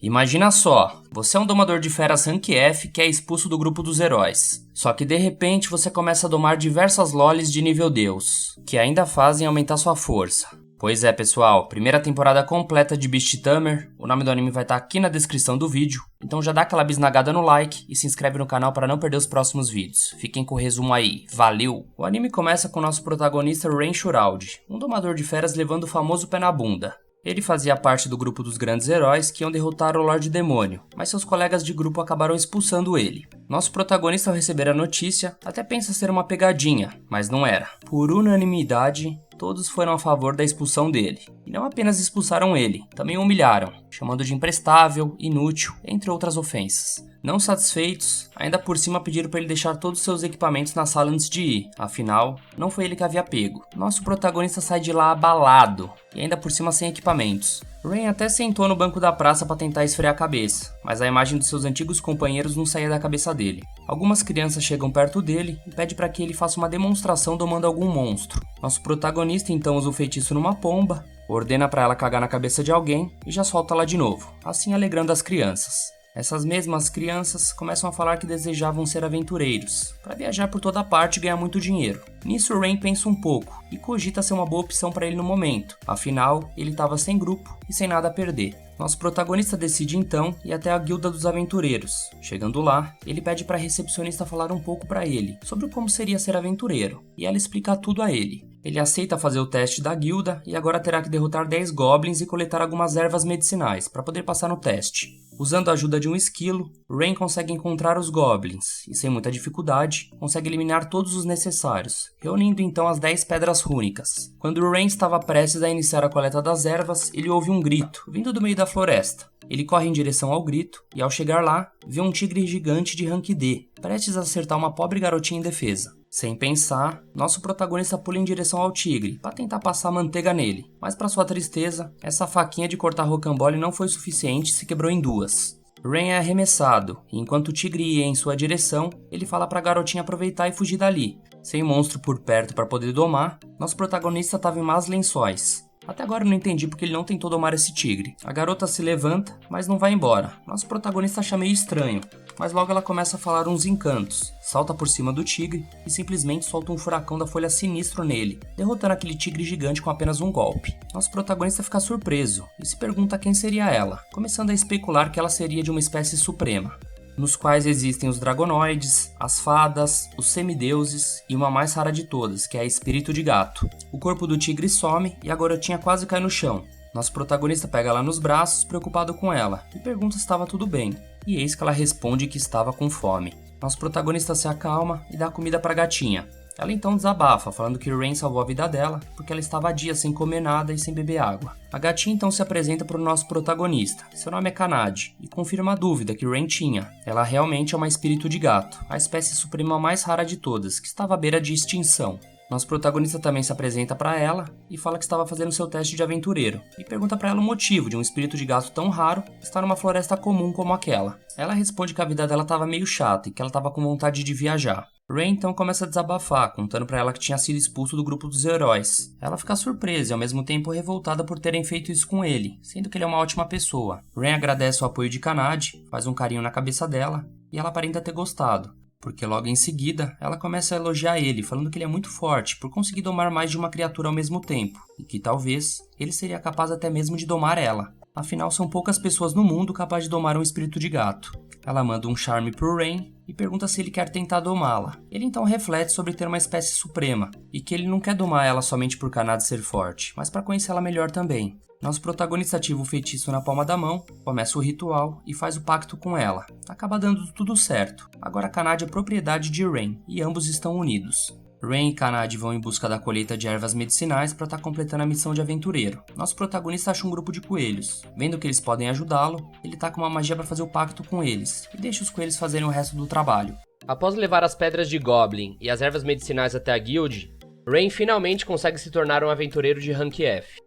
Imagina só, você é um domador de feras Rank F que é expulso do grupo dos heróis. Só que de repente você começa a domar diversas lolis de nível Deus, que ainda fazem aumentar sua força. Pois é, pessoal, primeira temporada completa de Beast Tamer, o nome do anime vai estar aqui na descrição do vídeo, então já dá aquela bisnagada no like e se inscreve no canal para não perder os próximos vídeos. Fiquem com o resumo aí, valeu! O anime começa com nosso protagonista Ren Shroud, um domador de feras levando o famoso pé na bunda. Ele fazia parte do grupo dos grandes heróis que iam derrotar o Lorde Demônio, mas seus colegas de grupo acabaram expulsando ele. Nosso protagonista, ao receber a notícia, até pensa ser uma pegadinha, mas não era. Por unanimidade, todos foram a favor da expulsão dele. E não apenas expulsaram ele, também o humilharam, chamando de imprestável, inútil, entre outras ofensas. Não satisfeitos, ainda por cima pediram para ele deixar todos os seus equipamentos na sala antes de ir, afinal, não foi ele que havia pego. Nosso protagonista sai de lá abalado, e ainda por cima sem equipamentos. Ren até sentou no banco da praça para tentar esfriar a cabeça, mas a imagem dos seus antigos companheiros não saía da cabeça dele. Algumas crianças chegam perto dele e pedem para que ele faça uma demonstração domando algum monstro. Nosso protagonista então usa o feitiço numa pomba, ordena para ela cagar na cabeça de alguém e já solta lá de novo, assim alegrando as crianças. Essas mesmas crianças começam a falar que desejavam ser aventureiros, para viajar por toda parte e ganhar muito dinheiro. Nisso, Ren pensa um pouco e cogita ser uma boa opção para ele no momento, afinal, ele estava sem grupo e sem nada a perder. Nosso protagonista decide então ir até a Guilda dos Aventureiros. Chegando lá, ele pede para a recepcionista falar um pouco para ele sobre como seria ser aventureiro, e ela explica tudo a ele. Ele aceita fazer o teste da guilda e agora terá que derrotar 10 goblins e coletar algumas ervas medicinais para poder passar no teste. Usando a ajuda de um esquilo, Ren consegue encontrar os goblins e, sem muita dificuldade, consegue eliminar todos os necessários, reunindo então as 10 pedras rúnicas. Quando Ren estava prestes a iniciar a coleta das ervas, ele ouve um grito, vindo do meio da floresta. Ele corre em direção ao grito e, ao chegar lá, vê um tigre gigante de rank D, prestes a acertar uma pobre garotinha indefesa. Sem pensar, nosso protagonista pula em direção ao tigre, para tentar passar manteiga nele. Mas para sua tristeza, essa faquinha de cortar rocambole não foi suficiente e se quebrou em duas. Ren é arremessado, e enquanto o tigre ia em sua direção, ele fala para a garotinha aproveitar e fugir dali. Sem monstro por perto para poder domar, nosso protagonista estava em más lençóis. Até agora eu não entendi porque ele não tentou domar esse tigre. A garota se levanta, mas não vai embora. Nosso protagonista acha meio estranho, mas logo ela começa a falar uns encantos. Salta por cima do tigre e simplesmente solta um furacão da folha sinistro nele, derrotando aquele tigre gigante com apenas um golpe. Nosso protagonista fica surpreso e se pergunta quem seria ela, começando a especular que ela seria de uma espécie suprema, nos quais existem os dragonoides, as fadas, os semideuses e uma mais rara de todas, que é a espírito de gato. O corpo do tigre some e a garotinha quase cai no chão. Nosso protagonista pega ela nos braços, preocupado com ela, e pergunta se estava tudo bem. E eis que ela responde que estava com fome. Nosso protagonista se acalma e dá comida para a gatinha. Ela então desabafa, falando que Ren salvou a vida dela porque ela estava há dias sem comer nada e sem beber água. A gatinha então se apresenta para o nosso protagonista. Seu nome é Kanade e confirma a dúvida que Ren tinha. Ela realmente é uma espírito de gato, a espécie suprema mais rara de todas, que estava à beira de extinção. Nosso protagonista também se apresenta para ela e fala que estava fazendo seu teste de aventureiro e pergunta para ela o motivo de um espírito de gato tão raro estar numa floresta comum como aquela. Ela responde que a vida dela estava meio chata e que ela estava com vontade de viajar. Ren então começa a desabafar, contando para ela que tinha sido expulso do grupo dos heróis. Ela fica surpresa e ao mesmo tempo revoltada por terem feito isso com ele, sendo que ele é uma ótima pessoa. Ren agradece o apoio de Kanade, faz um carinho na cabeça dela e ela aparenta ter gostado, porque logo em seguida ela começa a elogiar ele, falando que ele é muito forte por conseguir domar mais de uma criatura ao mesmo tempo, e que talvez ele seria capaz até mesmo de domar ela. Afinal, são poucas pessoas no mundo capazes de domar um espírito de gato. Ela manda um charme pro Ren e pergunta se ele quer tentar domá-la. Ele então reflete sobre ter uma espécie suprema, e que ele não quer domar ela somente por Kanade ser forte, mas para conhecê-la melhor também. Nosso protagonista ativa o feitiço na palma da mão, começa o ritual e faz o pacto com ela. Acaba dando tudo certo. Agora Kanade é propriedade de Ren e ambos estão unidos. Ren e Kanade vão em busca da colheita de ervas medicinais para estar completando a missão de aventureiro. Nosso protagonista acha um grupo de coelhos. Vendo que eles podem ajudá-lo, ele tá com uma magia para fazer o pacto com eles e deixa os coelhos fazerem o resto do trabalho. Após levar as pedras de Goblin e as ervas medicinais até a guild, Ren finalmente consegue se tornar um aventureiro de Rank F.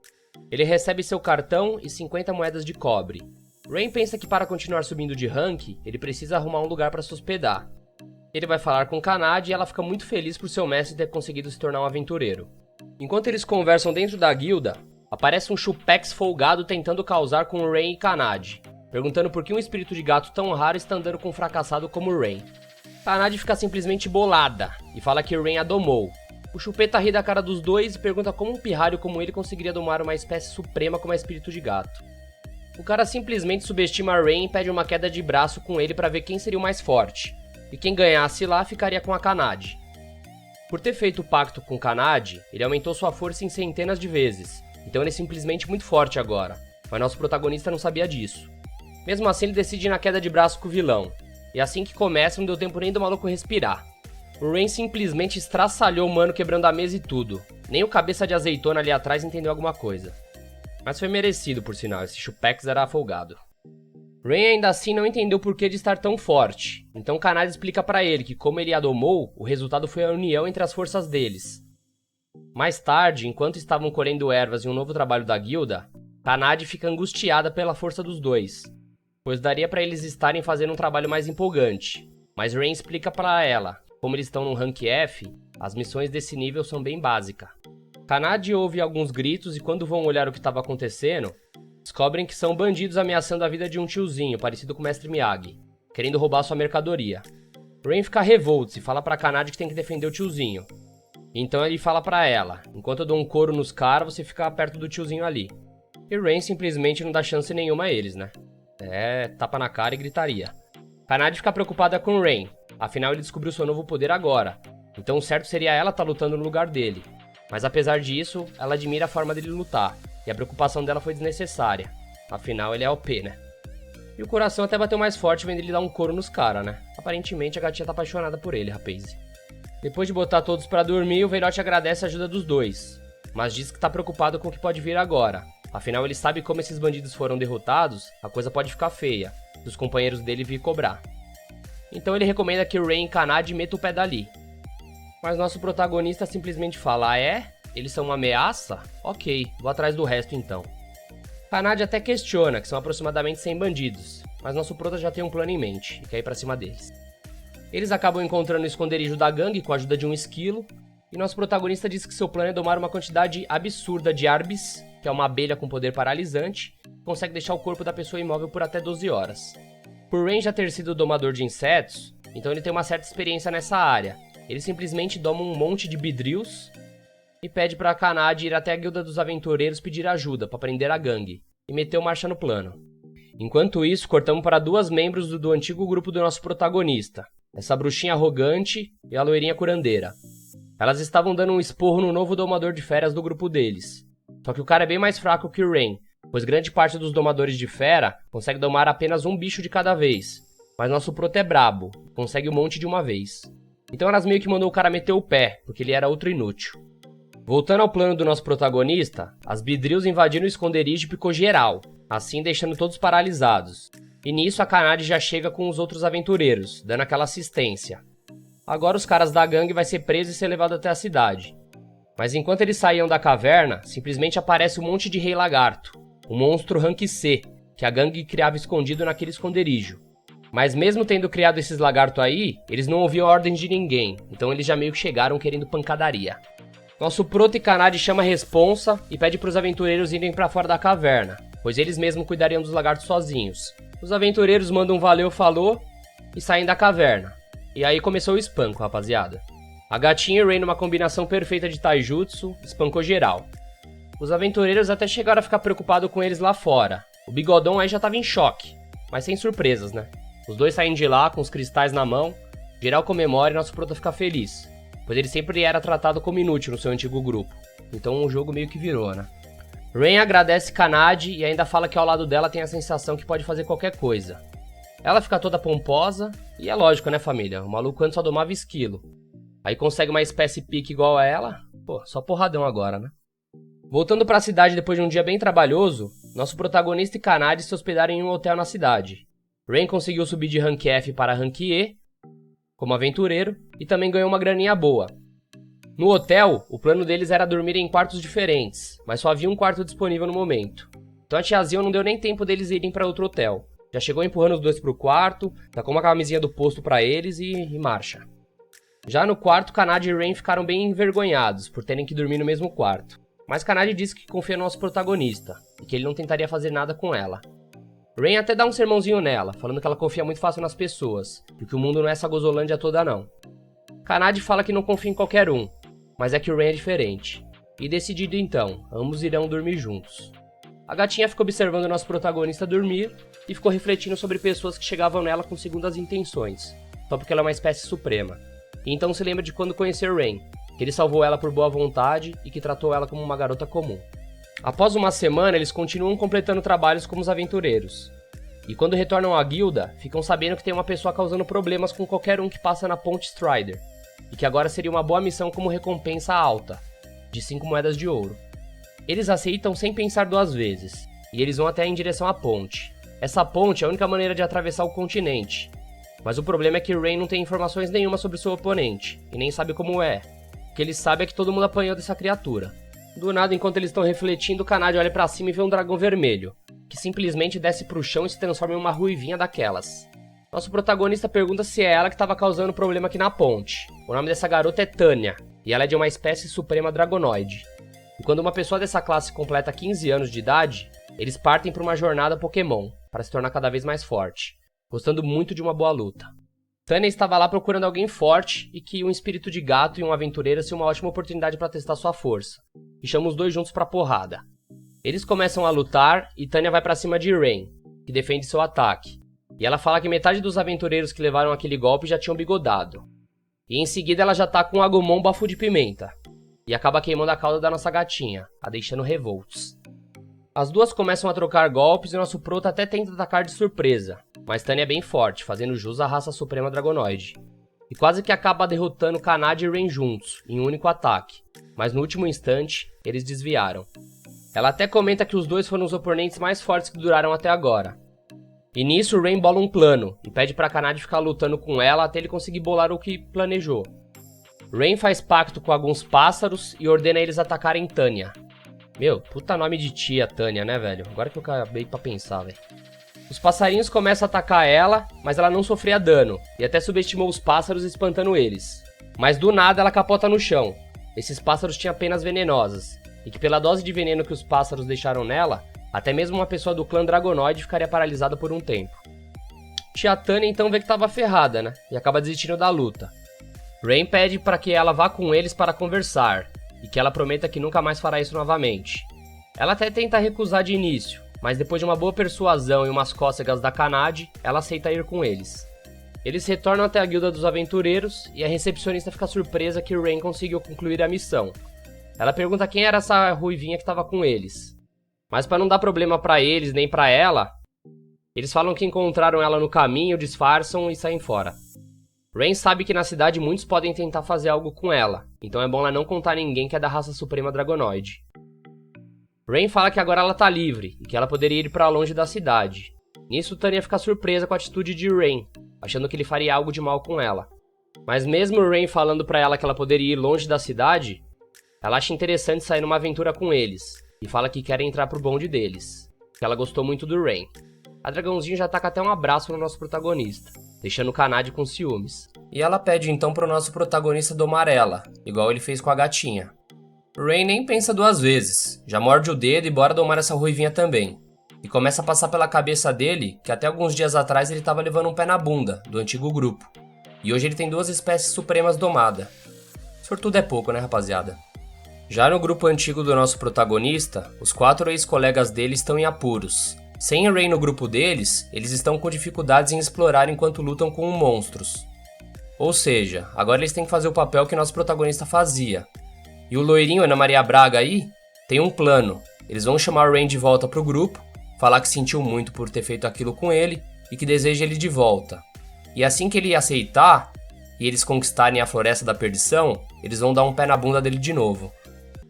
Ele recebe seu cartão e 50 moedas de cobre. Ren pensa que para continuar subindo de rank, ele precisa arrumar um lugar para se hospedar. Ele vai falar com Kanade e ela fica muito feliz por seu mestre ter conseguido se tornar um aventureiro. Enquanto eles conversam dentro da guilda, aparece um Chupex folgado tentando causar com Ren e Kanade. perguntando por que um espírito de gato tão raro está andando com um fracassado como Rain. Kanade fica simplesmente bolada e fala que Rain a domou. O Chupeta ri da cara dos dois e pergunta como um pirralho como ele conseguiria domar uma espécie suprema como a espírito de gato. O cara simplesmente subestima Rain e pede uma queda de braço com ele para ver quem seria o mais forte. E quem ganhasse lá ficaria com a Kanade. Por ter feito o pacto com Kanade, ele aumentou sua força em centenas de vezes. Então ele é simplesmente muito forte agora. Mas nosso protagonista não sabia disso. Mesmo assim, ele decide ir na queda de braço com o vilão. E assim que começa, não deu tempo nem do maluco respirar. O Rain simplesmente estraçalhou o mano quebrando a mesa e tudo. Nem o cabeça de azeitona ali atrás entendeu alguma coisa. Mas foi merecido, por sinal, esse Chupex era folgado. Rain ainda assim não entendeu o porquê de estar tão forte. Então Kanade explica pra ele que como ele a domou, o resultado foi a união entre as forças deles. Mais tarde, enquanto estavam colhendo ervas em um novo trabalho da guilda, Kanade fica angustiada pela força dos dois, pois daria pra eles estarem fazendo um trabalho mais empolgante. Mas Rain explica pra ela, como eles estão no rank F, as missões desse nível são bem básicas. Kanade ouve alguns gritos e quando vão olhar o que estava acontecendo, descobrem que são bandidos ameaçando a vida de um tiozinho, parecido com o Mestre Miyagi, querendo roubar sua mercadoria. Rain fica revolto e fala pra Kanade que tem que defender o tiozinho. Então ele fala pra ela, enquanto eu dou um couro nos caras, você fica perto do tiozinho ali. E Rain simplesmente não dá chance nenhuma a eles, né? Tapa na cara e gritaria. Kanade fica preocupada com Rain, afinal ele descobriu seu novo poder agora. Então o certo seria ela estar lutando no lugar dele. Mas apesar disso, ela admira a forma dele lutar, e a preocupação dela foi desnecessária. Afinal ele é OP, né? E o coração até bateu mais forte vendo ele dar um couro nos caras, né? Aparentemente a gatinha tá apaixonada por ele, rapaz. Depois de botar todos pra dormir, o velhote agradece a ajuda dos dois, mas diz que tá preocupado com o que pode vir agora. Afinal, ele sabe como esses bandidos foram derrotados, a coisa pode ficar feia, se os companheiros dele vir cobrar. Então ele recomenda que Rain e Kanade metam o pé dali. Mas nosso protagonista simplesmente fala, Eles são uma ameaça? Ok, vou atrás do resto então. Kanade até questiona que são aproximadamente 100 bandidos, mas nosso prota já tem um plano em mente e quer ir pra cima deles. Eles acabam encontrando o esconderijo da gangue com a ajuda de um esquilo, e nosso protagonista diz que seu plano é domar uma quantidade absurda de Arbis, que é uma abelha com poder paralisante, que consegue deixar o corpo da pessoa imóvel por até 12 horas. Por Rain já ter sido domador de insetos, então ele tem uma certa experiência nessa área. Ele simplesmente doma um monte de Beedrills e pede pra Kanade ir até a Guilda dos Aventureiros pedir ajuda pra prender a gangue, e meteu marcha no plano. Enquanto isso, cortamos para duas membros do antigo grupo do nosso protagonista, essa bruxinha arrogante e a loirinha curandeira. Elas estavam dando um esporro no novo domador de feras do grupo deles. Só que o cara é bem mais fraco que o Rain, pois grande parte dos domadores de fera consegue domar apenas um bicho de cada vez. Mas nosso proto é brabo, consegue um monte de uma vez. Então elas meio que mandou o cara meter o pé, porque ele era outro inútil. Voltando ao plano do nosso protagonista, as Beedrills invadiram o esconderijo e picou geral, assim deixando todos paralisados. E nisso a Kanade já chega com os outros aventureiros, dando aquela assistência. Agora os caras da gangue vai ser preso e ser levado até a cidade. Mas enquanto eles saíam da caverna, simplesmente aparece um monte de rei lagarto, um monstro rank C, que a gangue criava escondido naquele esconderijo. Mas mesmo tendo criado esses lagartos aí, eles não ouviam ordens de ninguém, então eles já meio que chegaram querendo pancadaria. Nosso proto e Kanade chama a responsa e pede para os aventureiros irem para fora da caverna, pois eles mesmos cuidariam dos lagartos sozinhos. Os aventureiros mandam um valeu, falou e saem da caverna. E aí começou o espanco, rapaziada. A gatinha e Rain, numa combinação perfeita de taijutsu, espancou geral. Os aventureiros até chegaram a ficar preocupados com eles lá fora. O bigodão aí já tava em choque, mas sem surpresas, né? Os dois saem de lá com os cristais na mão, geral comemora e nosso proto fica feliz, pois ele sempre era tratado como inútil no seu antigo grupo. Então o jogo meio que virou, né? Rain agradece Kanade e ainda fala que ao lado dela tem a sensação que pode fazer qualquer coisa. Ela fica toda pomposa, e é lógico, né, família? O maluco antes só domava esquilo. Aí consegue uma espécie pique igual a ela, pô, só porradão agora, né? Voltando pra cidade depois de um dia bem trabalhoso, nosso protagonista e Kanade se hospedaram em um hotel na cidade. Rain conseguiu subir de rank F para rank E, como aventureiro, e também ganhou uma graninha boa. No hotel, o plano deles era dormir em quartos diferentes, mas só havia um quarto disponível no momento. Então a tiazinha não deu nem tempo deles irem para outro hotel. Já chegou empurrando os dois pro quarto, tacou uma camisinha do posto pra eles e marcha. Já no quarto, Kanade e Rain ficaram bem envergonhados por terem que dormir no mesmo quarto. Mas Kanade disse que confia no nosso protagonista e que ele não tentaria fazer nada com ela. Rain até dá um sermãozinho nela, falando que ela confia muito fácil nas pessoas, e que o mundo não é essa gozolândia toda não. Kanade fala que não confia em qualquer um, mas é que o Rain é diferente. E decidido então, ambos irão dormir juntos. A gatinha ficou observando o nosso protagonista dormir e ficou refletindo sobre pessoas que chegavam nela com segundas intenções, só porque ela é uma espécie suprema. E então se lembra de quando conheceu Rain, que ele salvou ela por boa vontade e que tratou ela como uma garota comum. Após uma semana, eles continuam completando trabalhos como os aventureiros. E quando retornam à guilda, ficam sabendo que tem uma pessoa causando problemas com qualquer um que passa na Ponte Strider, e que agora seria uma boa missão como recompensa alta, de 5 moedas de ouro. Eles aceitam sem pensar 2 vezes, e eles vão até em direção à ponte. Essa ponte é a única maneira de atravessar o continente, mas o problema é que Rain não tem informações nenhuma sobre seu oponente, e nem sabe como é. O que ele sabe é que todo mundo apanhou dessa criatura. Do nada, enquanto eles estão refletindo, o Kanade olha pra cima e vê um dragão vermelho, que simplesmente desce pro chão e se transforma em uma ruivinha daquelas. Nosso protagonista pergunta se é ela que estava causando problema aqui na ponte. O nome dessa garota é Tanya, e ela é de uma espécie suprema dragonoide. E quando uma pessoa dessa classe completa 15 anos de idade, eles partem para uma jornada Pokémon, para se tornar cada vez mais forte, gostando muito de uma boa luta. Tanya estava lá procurando alguém forte e que um espírito de gato e um aventureiro seria uma ótima oportunidade para testar sua força, e chama os dois juntos pra porrada. Eles começam a lutar e Tanya vai pra cima de Rain, que defende seu ataque, e ela fala que metade dos aventureiros que levaram aquele golpe já tinham bigodado. E em seguida ela já tá com um Agumon bafo de pimenta, e acaba queimando a cauda da nossa gatinha, a deixando revoltos. As duas começam a trocar golpes e nosso proto até tenta atacar de surpresa, mas Tanya é bem forte, fazendo jus à raça suprema dragonoide. E quase que acaba derrotando Kanade e Rain juntos, em um único ataque, mas no último instante, eles desviaram. Ela até comenta que os dois foram os oponentes mais fortes que duraram até agora. E nisso, Rain bola um plano, e pede pra Kanade ficar lutando com ela até ele conseguir bolar o que planejou. Rain faz pacto com alguns pássaros e ordena eles atacarem Tanya. Meu, puta nome de tia Tanya, né, velho? Agora que eu acabei pra pensar, velho. Os passarinhos começam a atacar ela, mas ela não sofria dano, e até subestimou os pássaros espantando eles. Mas do nada ela capota no chão. Esses pássaros tinham penas venenosas, e que pela dose de veneno que os pássaros deixaram nela, até mesmo uma pessoa do clã Dragonoide ficaria paralisada por um tempo. Tia Tanya então vê que tava ferrada, né, e acaba desistindo da luta. Rain pede para que ela vá com eles para conversar, e que ela prometa que nunca mais fará isso novamente. Ela até tenta recusar de início, mas depois de uma boa persuasão e umas cócegas da Kanade, ela aceita ir com eles. Eles retornam até a guilda dos aventureiros e a recepcionista fica surpresa que Rain conseguiu concluir a missão. Ela pergunta quem era essa ruivinha que estava com eles. Mas para não dar problema para eles nem para ela, eles falam que encontraram ela no caminho, disfarçam e saem fora. Rain sabe que na cidade muitos podem tentar fazer algo com ela, então é bom ela não contar a ninguém que é da raça suprema dragonoide. Rain fala que agora ela tá livre e que ela poderia ir para longe da cidade. Nisso, Tanya fica surpresa com a atitude de Rain, achando que ele faria algo de mal com ela. Mas mesmo Rain falando para ela que ela poderia ir longe da cidade, ela acha interessante sair numa aventura com eles, e fala que quer entrar pro bonde deles, que ela gostou muito do Rain. A dragãozinho já taca até um abraço no nosso protagonista, deixando o Kanade com ciúmes. E ela pede então pro nosso protagonista domar ela, igual ele fez com a gatinha. Rain nem pensa 2 vezes, já morde o dedo e bora domar essa ruivinha também. E começa a passar pela cabeça dele que até alguns dias atrás ele tava levando um pé na bunda do antigo grupo. E hoje ele tem 2 espécies supremas domadas. Sortudo é pouco, né, rapaziada? Já no grupo antigo do nosso protagonista, os 4 ex-colegas dele estão em apuros. Sem Rain no grupo deles, eles estão com dificuldades em explorar enquanto lutam com monstros. Ou seja, agora eles têm que fazer o papel que nosso protagonista fazia. E o loirinho Ana Maria Braga aí tem um plano. Eles vão chamar Rain de volta pro grupo, falar que sentiu muito por ter feito aquilo com ele e que deseja ele de volta. E assim que ele aceitar e eles conquistarem a Floresta da Perdição, eles vão dar um pé na bunda dele de novo.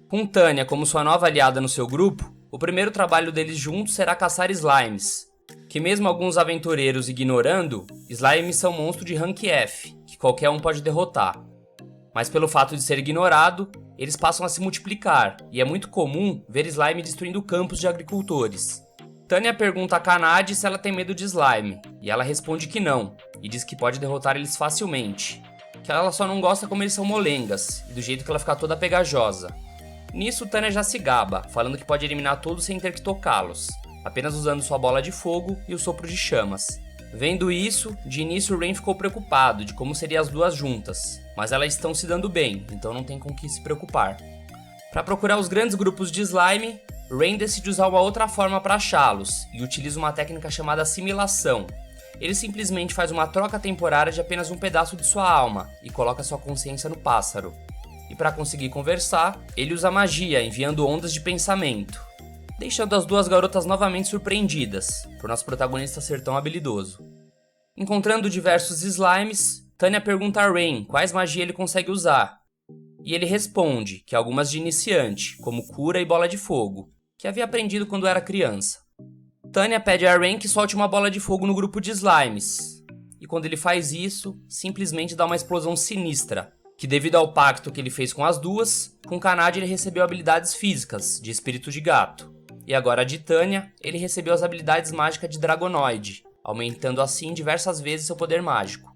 Com Tanya como sua nova aliada no seu grupo, o primeiro trabalho deles juntos será caçar slimes, que mesmo alguns aventureiros ignorando, slimes são monstros de rank F, que qualquer um pode derrotar. Mas pelo fato de ser ignorado, eles passam a se multiplicar, e é muito comum ver slime destruindo campos de agricultores. Tanya pergunta a Kanade se ela tem medo de slime, e ela responde que não, e diz que pode derrotar eles facilmente, que ela só não gosta como eles são molengas, e do jeito que ela fica toda pegajosa. Nisso, Tanya já se gaba, falando que pode eliminar todos sem ter que tocá-los, apenas usando sua bola de fogo e o sopro de chamas. Vendo isso, de início Rain ficou preocupado de como seriam as duas juntas, mas elas estão se dando bem, então não tem com o que se preocupar. Para procurar os grandes grupos de slime, Rain decide usar uma outra forma para achá-los e utiliza uma técnica chamada assimilação. Ele simplesmente faz uma troca temporária de apenas um pedaço de sua alma e coloca sua consciência no pássaro. E para conseguir conversar, ele usa magia enviando ondas de pensamento, deixando as duas garotas novamente surpreendidas, por nosso protagonista ser tão habilidoso. Encontrando diversos slimes, Tanya pergunta a Rain quais magias ele consegue usar, e ele responde que algumas de iniciante, como cura e bola de fogo, que havia aprendido quando era criança. Tanya pede a Rain que solte uma bola de fogo no grupo de slimes, e quando ele faz isso, simplesmente dá uma explosão sinistra, que devido ao pacto que ele fez com as duas, com Kanade ele recebeu habilidades físicas, de espírito de gato. E agora de Tanya, ele recebeu as habilidades mágicas de Dragonoid, aumentando assim diversas vezes seu poder mágico.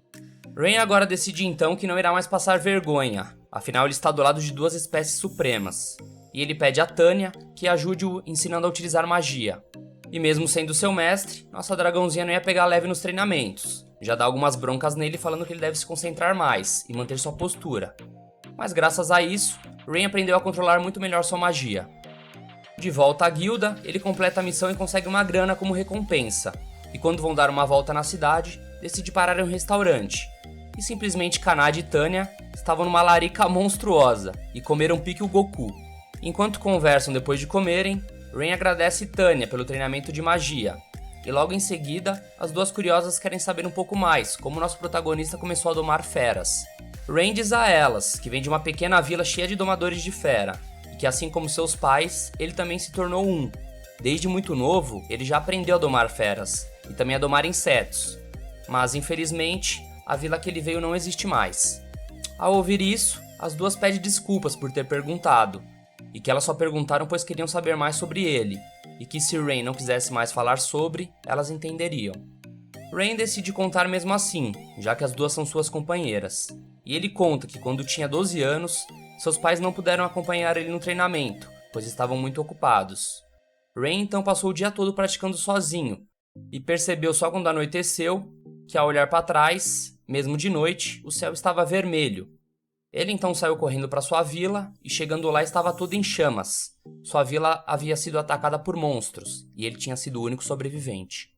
Rain agora decide então que não irá mais passar vergonha, afinal ele está do lado de duas espécies supremas. E ele pede a Tanya que ajude-o ensinando a utilizar magia. E mesmo sendo seu mestre, nossa dragãozinha não ia pegar leve nos treinamentos. Já dá algumas broncas nele falando que ele deve se concentrar mais e manter sua postura. Mas graças a isso, Rain aprendeu a controlar muito melhor sua magia. De volta à guilda, ele completa a missão e consegue uma grana como recompensa. E quando vão dar uma volta na cidade, decide parar em um restaurante. E simplesmente Kanade e Tanya estavam numa larica monstruosa e comeram pique o Goku. Enquanto conversam depois de comerem, Rain agradece Tanya pelo treinamento de magia. E logo em seguida, as duas curiosas querem saber um pouco mais como nosso protagonista começou a domar feras. Rain diz a elas que vem de uma pequena vila cheia de domadores de fera, e que assim como seus pais, ele também se tornou um. Desde muito novo, ele já aprendeu a domar feras, e também a domar insetos. Mas infelizmente, a vila que ele veio não existe mais. Ao ouvir isso, as duas pedem desculpas por ter perguntado, e que elas só perguntaram pois queriam saber mais sobre ele, e que se Rain não quisesse mais falar sobre, elas entenderiam. Rain decide contar mesmo assim, já que as duas são suas companheiras, e ele conta que quando tinha 12 anos, seus pais não puderam acompanhar ele no treinamento, pois estavam muito ocupados. Rain então passou o dia todo praticando sozinho, e percebeu só quando anoiteceu que ao olhar para trás, mesmo de noite, o céu estava vermelho. Ele então saiu correndo para sua vila e chegando lá estava tudo em chamas. Sua vila havia sido atacada por monstros e ele tinha sido o único sobrevivente.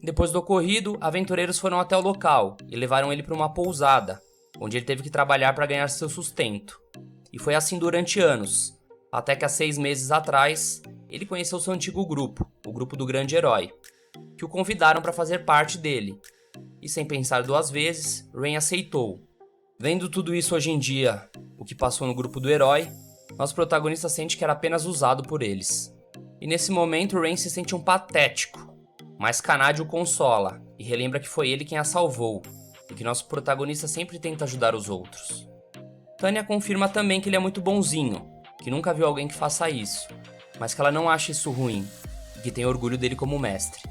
Depois do ocorrido, aventureiros foram até o local e levaram ele para uma pousada, onde ele teve que trabalhar para ganhar seu sustento. E foi assim durante anos, até que há 6 meses atrás, ele conheceu seu antigo grupo, o grupo do Grande Herói, que o convidaram para fazer parte dele. E sem pensar 2 vezes, Rain aceitou. Vendo tudo isso hoje em dia, o que passou no grupo do herói, nosso protagonista sente que era apenas usado por eles. E nesse momento, Rain se sente um patético, mas Kanade o consola e relembra que foi ele quem a salvou, e que nosso protagonista sempre tenta ajudar os outros. Tanya confirma também que ele é muito bonzinho, que nunca viu alguém que faça isso, mas que ela não acha isso ruim, e que tem orgulho dele como mestre.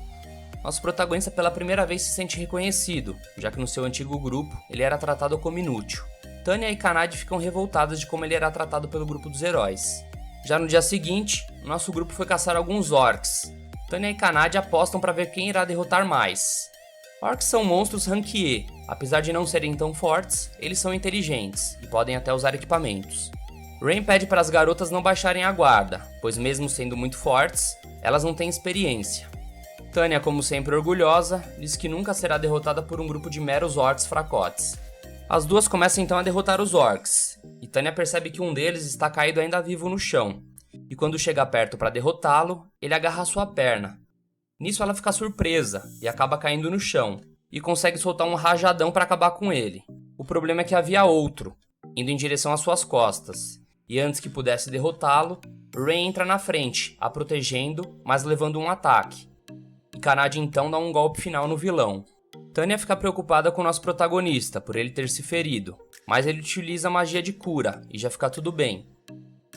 Nosso protagonista pela primeira vez se sente reconhecido, já que no seu antigo grupo ele era tratado como inútil. Tanya e Kanade ficam revoltadas de como ele era tratado pelo grupo dos heróis. Já no dia seguinte, nosso grupo foi caçar alguns orcs. Tanya e Kanade apostam para ver quem irá derrotar mais. Orcs são monstros rank E, apesar de não serem tão fortes, eles são inteligentes e podem até usar equipamentos. Rain pede para as garotas não baixarem a guarda, pois mesmo sendo muito fortes, elas não têm experiência. Tanya, como sempre orgulhosa, diz que nunca será derrotada por um grupo de meros orcs fracotes. As duas começam então a derrotar os orcs, e Tanya percebe que um deles está caído ainda vivo no chão, e quando chega perto para derrotá-lo, ele agarra sua perna. Nisso ela fica surpresa e acaba caindo no chão, e consegue soltar um rajadão para acabar com ele. O problema é que havia outro, indo em direção às suas costas, e antes que pudesse derrotá-lo, Rain entra na frente, a protegendo, mas levando um ataque. E Kanade então dá um golpe final no vilão. Tanya fica preocupada com o nosso protagonista por ele ter se ferido, mas ele utiliza a magia de cura e já fica tudo bem.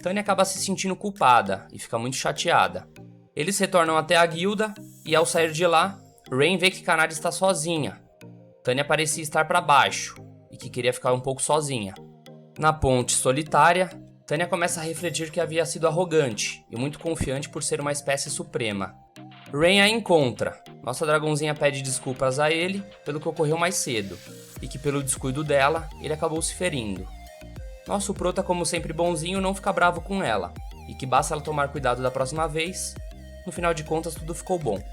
Tanya acaba se sentindo culpada e fica muito chateada. Eles retornam até a guilda e ao sair de lá, Rain vê que Kanade está sozinha. Tanya parecia estar para baixo e que queria ficar um pouco sozinha. Na ponte solitária, Tanya começa a refletir que havia sido arrogante e muito confiante por ser uma espécie suprema. Rain a encontra. Nossa dragãozinha pede desculpas a ele pelo que ocorreu mais cedo, e que pelo descuido dela, ele acabou se ferindo. Nosso prota, como sempre bonzinho, não fica bravo com ela, e que basta ela tomar cuidado da próxima vez, no final de contas tudo ficou bom.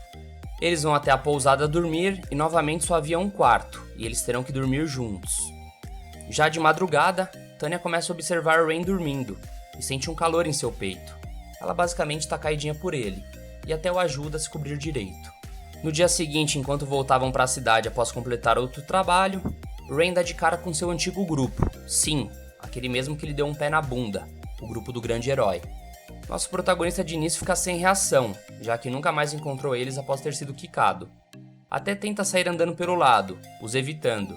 Eles vão até a pousada dormir e novamente só havia um quarto, e eles terão que dormir juntos. Já de madrugada, Tanya começa a observar Rain dormindo, e sente um calor em seu peito. Ela basicamente está caidinha por ele, e até o ajuda a se cobrir direito. No dia seguinte, enquanto voltavam para a cidade após completar outro trabalho, Rain dá de cara com seu antigo grupo. Sim, aquele mesmo que lhe deu um pé na bunda, o grupo do grande herói. Nosso protagonista de início fica sem reação, já que nunca mais encontrou eles após ter sido quicado. Até tenta sair andando pelo lado, os evitando,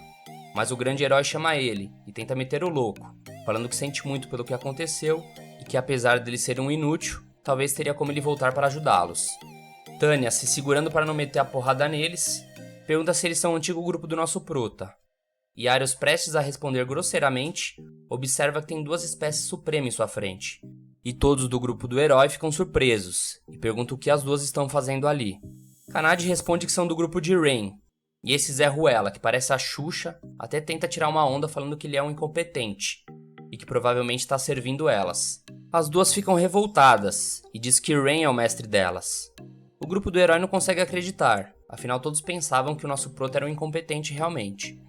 mas o grande herói chama ele e tenta meter o louco, falando que sente muito pelo que aconteceu e que apesar dele ser um inútil, talvez teria como ele voltar para ajudá-los. Tanya, se segurando para não meter a porrada neles, pergunta se eles são o antigo grupo do nosso prota. E Arius, prestes a responder grosseiramente, observa que tem duas espécies supremas em sua frente. E todos do grupo do herói ficam surpresos e perguntam o que as duas estão fazendo ali. Kanade responde que são do grupo de Rain. E esse Zé Ruela, que parece a Xuxa, até tenta tirar uma onda falando que ele é um incompetente e que provavelmente está servindo elas. As duas ficam revoltadas e diz que Rain é o mestre delas. O grupo do herói não consegue acreditar, afinal todos pensavam que o nosso prota era um incompetente realmente.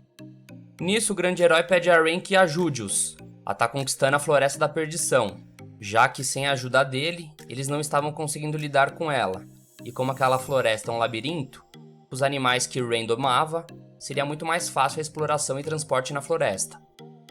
Nisso, o grande herói pede a Rain que ajude-os a estar conquistando a Floresta da Perdição, já que sem a ajuda dele, eles não estavam conseguindo lidar com ela, e como aquela floresta é um labirinto, os animais que Rain domava, seria muito mais fácil a exploração e transporte na floresta.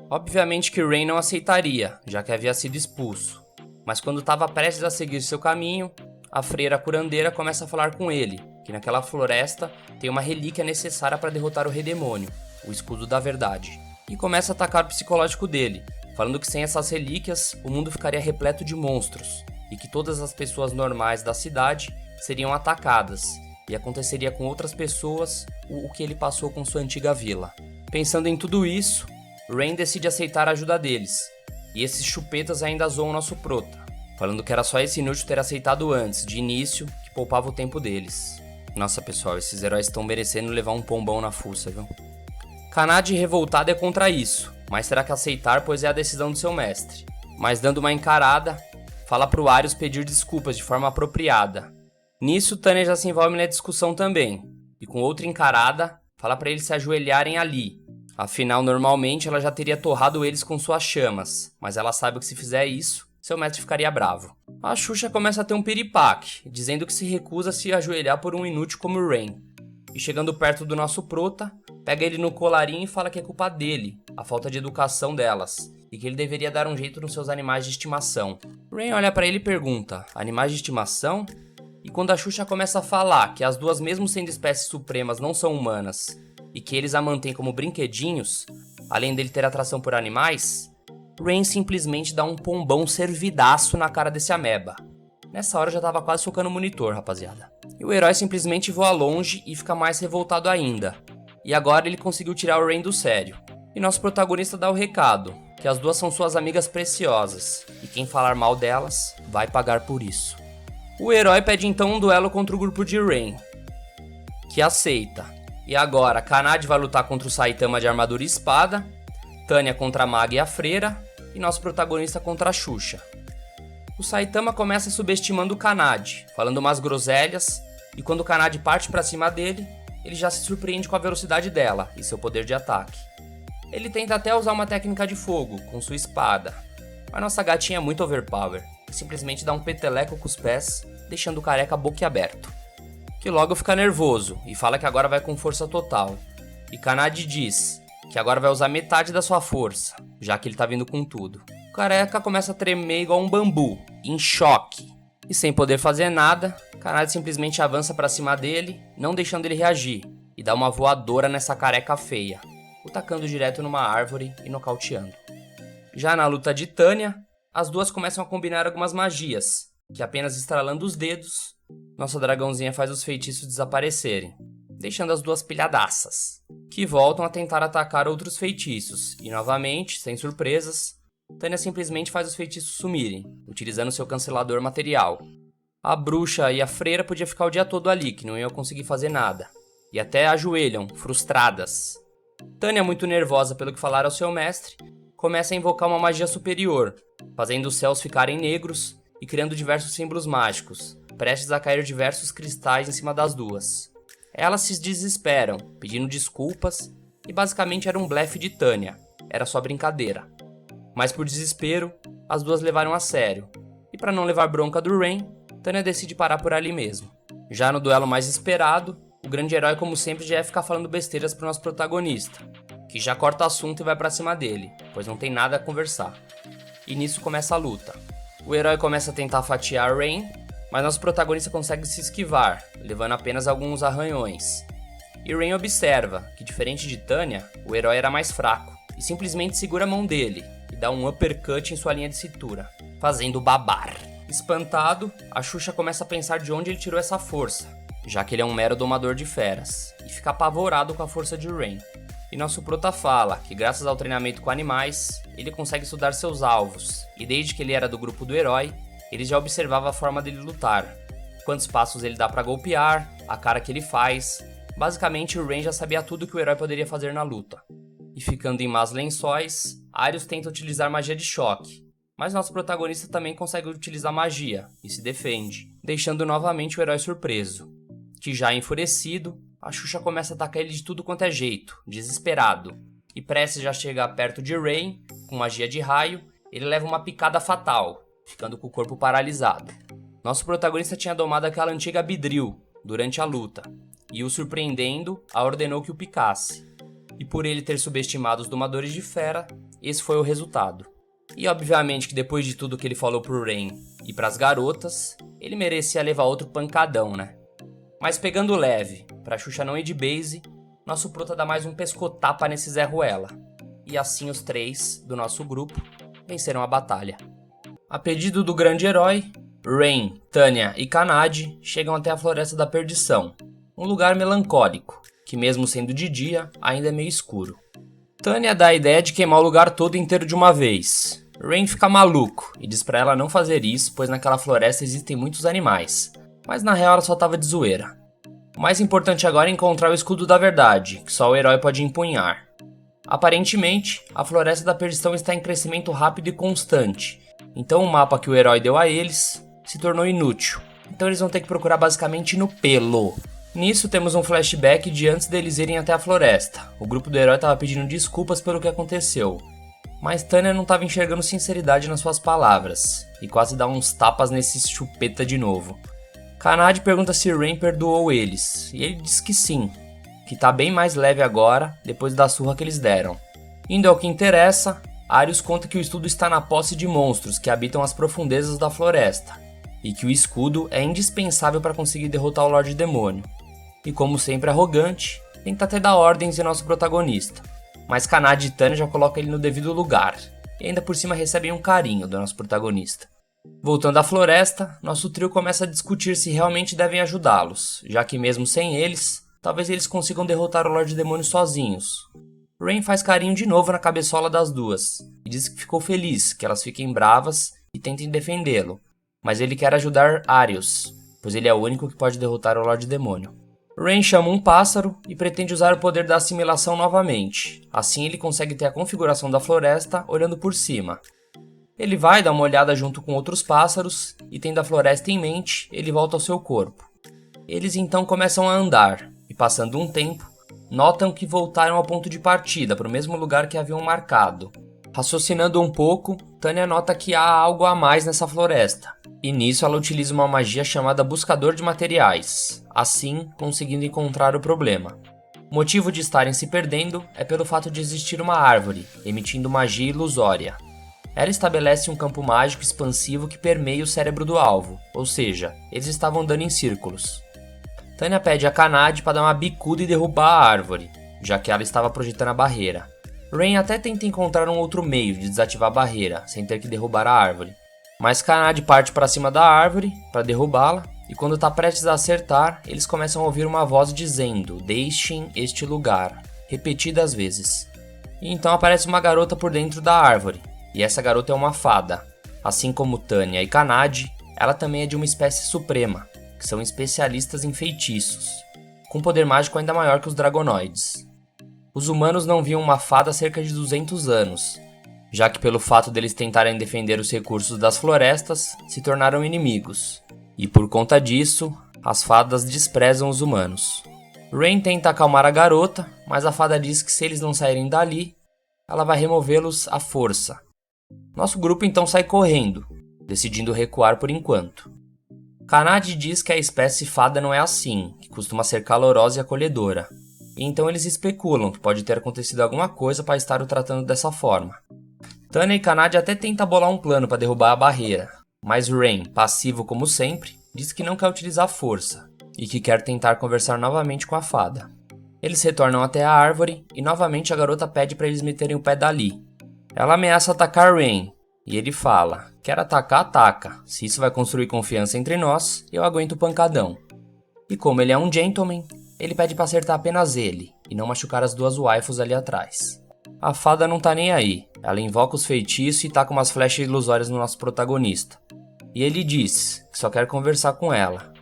Obviamente que Rain não aceitaria, já que havia sido expulso, mas quando estava prestes a seguir seu caminho, a freira curandeira começa a falar com ele, que naquela floresta tem uma relíquia necessária para derrotar o rei demônio, o escudo da verdade, e começa a atacar o psicológico dele, falando que sem essas relíquias o mundo ficaria repleto de monstros, e que todas as pessoas normais da cidade seriam atacadas, e aconteceria com outras pessoas o que ele passou com sua antiga vila. Pensando em tudo isso, Rain decide aceitar a ajuda deles, e esses chupetas ainda zoam nosso prota, falando que era só esse inútil ter aceitado antes, de início, que poupava o tempo deles. Nossa pessoal, esses heróis estão merecendo levar um pombão na fuça, viu? Kanade revoltado é contra isso, mas terá que aceitar pois é a decisão do seu mestre. Mas dando uma encarada, fala pro Arius pedir desculpas de forma apropriada. Nisso, Tanya já se envolve na discussão também, e com outra encarada, fala para eles se ajoelharem ali. Afinal, normalmente ela já teria torrado eles com suas chamas, mas ela sabe que se fizer isso, seu mestre ficaria bravo. A Xuxa começa a ter um piripaque, dizendo que se recusa a se ajoelhar por um inútil como Rain. E chegando perto do nosso prota, pega ele no colarinho e fala que é culpa dele, a falta de educação delas, e que ele deveria dar um jeito nos seus animais de estimação. Rain olha pra ele e pergunta, animais de estimação? E quando a Xuxa começa a falar que as duas, mesmo sendo espécies supremas, não são humanas, e que eles a mantêm como brinquedinhos, além dele ter atração por animais, Rain simplesmente dá um pombão servidaço na cara desse ameba. Nessa hora eu já tava quase focando o monitor, rapaziada. E o herói simplesmente voa longe e fica mais revoltado ainda. E agora ele conseguiu tirar o Rain do sério. E nosso protagonista dá o recado, que as duas são suas amigas preciosas, e quem falar mal delas, vai pagar por isso. O herói pede então um duelo contra o grupo de Rain, que aceita. E agora, Kanade vai lutar contra o Saitama de armadura e espada, Tanya contra a maga e a freira, e nosso protagonista contra a Xuxa. O Saitama começa subestimando o Kanade, falando umas groselhas, e quando o Kanade parte pra cima dele, ele já se surpreende com a velocidade dela e seu poder de ataque. Ele tenta até usar uma técnica de fogo, com sua espada, mas nossa gatinha é muito overpower, e simplesmente dá um peteleco com os pés, deixando o careca boquiaberto. Que logo fica nervoso, e fala que agora vai com força total, e Kanade diz que agora vai usar metade da sua força, já que ele tá vindo com tudo. O careca começa a tremer igual um bambu, em choque. E sem poder fazer nada, Kanade simplesmente avança pra cima dele, não deixando ele reagir, e dá uma voadora nessa careca feia, o tacando direto numa árvore e nocauteando. Já na luta de Tanya, as duas começam a combinar algumas magias, que apenas estralando os dedos, nossa dragãozinha faz os feitiços desaparecerem, deixando as duas pilhadaças, que voltam a tentar atacar outros feitiços, e novamente, sem surpresas, Tanya simplesmente faz os feitiços sumirem, utilizando seu cancelador material. A bruxa e a freira podiam ficar o dia todo ali, que não iam conseguir fazer nada. E até ajoelham, frustradas. Tânia, muito nervosa pelo que falaram ao seu mestre, começa a invocar uma magia superior, fazendo os céus ficarem negros e criando diversos símbolos mágicos, prestes a cair diversos cristais em cima das duas. Elas se desesperam, pedindo desculpas, e basicamente era um blefe de Tânia, era só brincadeira. Mas por desespero, as duas levaram a sério, e para não levar bronca do Rain, Tânia decide parar por ali mesmo. Já no duelo mais esperado, o grande herói, como sempre, já ia ficar falando besteiras pro nosso protagonista, que já corta o assunto e vai pra cima dele, pois não tem nada a conversar. E nisso começa a luta. O herói começa a tentar fatiar Rain, mas nosso protagonista consegue se esquivar, levando apenas alguns arranhões. E Rain observa que, diferente de Tânia, o herói era mais fraco, e simplesmente segura a mão dele e dá um uppercut em sua linha de cintura, fazendo babar. Espantado, a Xuxa começa a pensar de onde ele tirou essa força, já que ele é um mero domador de feras, e fica apavorado com a força de Rain. E nosso prota fala que, graças ao treinamento com animais, ele consegue estudar seus alvos, e desde que ele era do grupo do herói, ele já observava a forma dele lutar, quantos passos ele dá pra golpear, a cara que ele faz. Basicamente, o Rain já sabia tudo que o herói poderia fazer na luta. E ficando em más lençóis, Arius tenta utilizar magia de choque, mas nosso protagonista também consegue utilizar magia e se defende, deixando novamente o herói surpreso. Que já enfurecido, a Xuxa começa a atacar ele de tudo quanto é jeito, desesperado, e prestes já chegar perto de Rain, com magia de raio, ele leva uma picada fatal, ficando com o corpo paralisado. Nosso protagonista tinha domado aquela antiga Beedrill durante a luta, e o surpreendendo, a ordenou que o picasse. E por ele ter subestimado os domadores de fera, esse foi o resultado. E obviamente que depois de tudo que ele falou pro Rain e pras garotas, ele merecia levar outro pancadão, né? Mas pegando leve, pra Xuxa não ir de base, nosso prota dá mais um pescotapa nesse Zé Ruela. E assim os três, do nosso grupo, venceram a batalha. A pedido do grande herói, Rain, Tânia e Kanade chegam até a Floresta da Perdição, um lugar melancólico, que mesmo sendo de dia, ainda é meio escuro. Tânia dá a ideia de queimar o lugar todo inteiro de uma vez. Rain fica maluco e diz pra ela não fazer isso, pois naquela floresta existem muitos animais. Mas na real ela só tava de zoeira. O mais importante agora é encontrar o escudo da verdade, que só o herói pode empunhar. Aparentemente, a Floresta da Perdição está em crescimento rápido e constante, então o mapa que o herói deu a eles se tornou inútil. Então eles vão ter que procurar basicamente no pelo. Nisso temos um flashback de antes deles irem até a floresta. O grupo do herói estava pedindo desculpas pelo que aconteceu, mas Tânia não estava enxergando sinceridade nas suas palavras, e quase dá uns tapas nesse chupeta de novo. Kanade pergunta se Rain perdoou eles, e ele diz que sim, que tá bem mais leve agora, depois da surra que eles deram. Indo ao que interessa, Arius conta que o escudo está na posse de monstros que habitam as profundezas da floresta, e que o escudo é indispensável para conseguir derrotar o Lorde Demônio. E como sempre arrogante, tenta até dar ordens em nosso protagonista, mas Kanade e Tânia já colocam ele no devido lugar, e ainda por cima recebem um carinho do nosso protagonista. Voltando à floresta, nosso trio começa a discutir se realmente devem ajudá-los, já que mesmo sem eles, talvez eles consigam derrotar o Lorde Demônio sozinhos. Rain faz carinho de novo na cabeçola das duas, e diz que ficou feliz que elas fiquem bravas e tentem defendê-lo, mas ele quer ajudar Arius, pois ele é o único que pode derrotar o Lorde Demônio. Rain chama um pássaro e pretende usar o poder da assimilação novamente, assim ele consegue ter a configuração da floresta olhando por cima. Ele vai dar uma olhada junto com outros pássaros e, tendo a floresta em mente, ele volta ao seu corpo. Eles então começam a andar e, passando um tempo, notam que voltaram ao ponto de partida, para o mesmo lugar que haviam marcado. Raciocinando um pouco, Tânia nota que há algo a mais nessa floresta, e nisso ela utiliza uma magia chamada Buscador de Materiais, assim conseguindo encontrar o problema. O motivo de estarem se perdendo é pelo fato de existir uma árvore, emitindo magia ilusória. Ela estabelece um campo mágico expansivo que permeia o cérebro do alvo, ou seja, eles estavam andando em círculos. Tânia pede a Kanade para dar uma bicuda e derrubar a árvore, já que ela estava projetando a barreira. Rain até tenta encontrar um outro meio de desativar a barreira, sem ter que derrubar a árvore. Mas Kanade parte para cima da árvore para derrubá-la, e quando está prestes a acertar, eles começam a ouvir uma voz dizendo: "Deixem este lugar", repetidas vezes. E então aparece uma garota por dentro da árvore. E essa garota é uma fada. Assim como Tânia e Kanade, Ela também é de uma espécie suprema, que são especialistas em feitiços, com poder mágico ainda maior que os dragonoides. Os humanos não viam uma fada há cerca de 200 anos, já que pelo fato deles tentarem defender os recursos das florestas, se tornaram inimigos. E por conta disso, as fadas desprezam os humanos. Rain tenta acalmar a garota, mas a fada diz que se eles não saírem dali, ela vai removê-los à força. Nosso grupo então sai correndo, decidindo recuar por enquanto. Kanade diz que a espécie fada não é assim, que costuma ser calorosa e acolhedora. E então eles especulam que pode ter acontecido alguma coisa para estar o tratando dessa forma. Tanya e Kanade até tentam bolar um plano para derrubar a barreira, mas Rain, passivo como sempre, diz que não quer utilizar força e que quer tentar conversar novamente com a fada. Eles retornam até a árvore e novamente a garota pede para eles meterem o pé dali. Ela ameaça atacar Rain e ele fala: quer atacar, ataca. Se isso vai construir confiança entre nós, eu aguento o pancadão. E como ele é um gentleman, ele pede para acertar apenas ele e não machucar as duas waifus ali atrás. A fada não tá nem aí, ela invoca os feitiços e taca umas flechas ilusórias no nosso protagonista. E ele diz que só quer conversar com ela.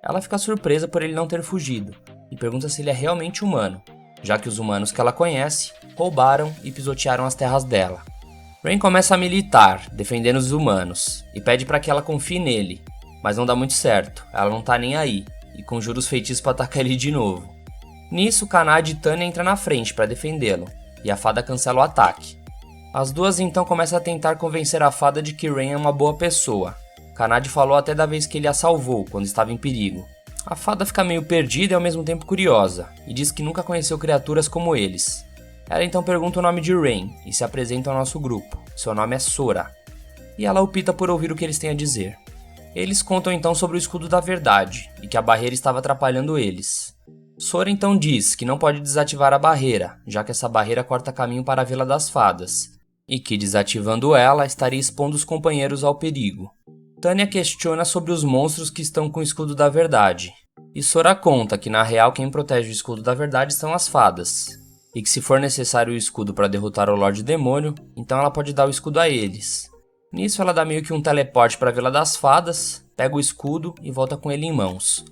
Ela fica surpresa por ele não ter fugido e pergunta se ele é realmente humano, já que os humanos que ela conhece roubaram e pisotearam as terras dela. Rain começa a militar, defendendo os humanos, e pede para que ela confie nele, mas não dá muito certo, ela não tá nem aí, e conjura os feitiços para atacar ele de novo. Nisso, Kanade e Tanya entram na frente para defendê-lo, e a fada cancela o ataque. As duas então começam a tentar convencer a fada de que Rain é uma boa pessoa. Kanade falou até da vez que ele a salvou quando estava em perigo. A fada fica meio perdida e ao mesmo tempo curiosa, e diz que nunca conheceu criaturas como eles. Ela então pergunta o nome de Rain e se apresenta ao nosso grupo. Seu nome é Sora. E ela opta por ouvir o que eles têm a dizer. Eles contam então sobre o escudo da verdade e que a barreira estava atrapalhando eles. Sora então diz que não pode desativar a barreira, já que essa barreira corta caminho para a Vila das Fadas, e que desativando ela estaria expondo os companheiros ao perigo. Tanya questiona sobre os monstros que estão com o escudo da verdade, e Sora conta que na real quem protege o escudo da verdade são as fadas, e que se for necessário o escudo para derrotar o Lorde Demônio, então ela pode dar o escudo a eles. Nisso ela dá meio que um teleporte para a Vila das Fadas, pega o escudo e volta com ele em mãos.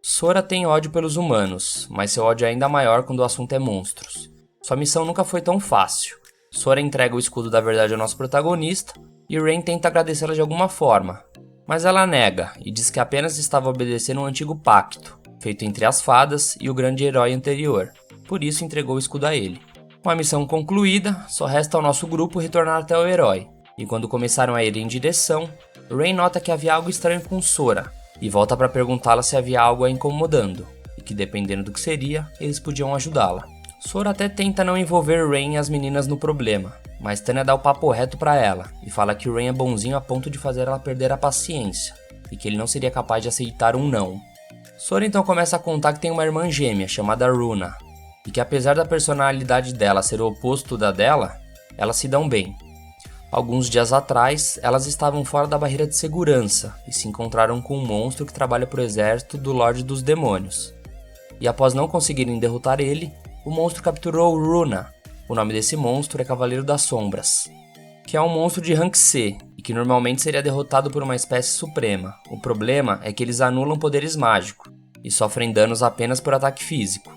Sora tem ódio pelos humanos, mas seu ódio é ainda maior quando o assunto é monstros. Sua missão nunca foi tão fácil. Sora entrega o escudo da verdade ao nosso protagonista, e Rain tenta agradecê-la de alguma forma, mas ela nega e diz que apenas estava obedecendo um antigo pacto, feito entre as fadas e o grande herói anterior, por isso entregou o escudo a ele. Com a missão concluída, só resta ao nosso grupo retornar até o herói, e quando começaram a ir em direção, Rain nota que havia algo estranho com Sora, e volta para perguntá-la se havia algo a incomodando, e que dependendo do que seria, eles podiam ajudá-la. Sora até tenta não envolver Rain e as meninas no problema, mas Tanya dá o papo reto para ela, e fala que Rain é bonzinho a ponto de fazer ela perder a paciência, e que ele não seria capaz de aceitar um não. Sora então começa a contar que tem uma irmã gêmea chamada Runa, e que apesar da personalidade dela ser o oposto da dela, elas se dão bem. Alguns dias atrás, elas estavam fora da barreira de segurança e se encontraram com um monstro que trabalha para o exército do Lorde dos Demônios. E após não conseguirem derrotar ele, o monstro capturou Runa. O nome desse monstro é Cavaleiro das Sombras, que é um monstro de rank C e que normalmente seria derrotado por uma espécie suprema. O problema é que eles anulam poderes mágicos e sofrem danos apenas por ataque físico.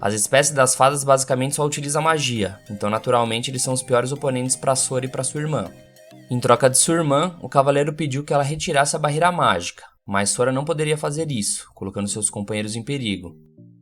As espécies das fadas basicamente só utilizam magia, então naturalmente eles são os piores oponentes para Sora e para sua irmã. Em troca de sua irmã, o cavaleiro pediu que ela retirasse a barreira mágica, mas Sora não poderia fazer isso, colocando seus companheiros em perigo.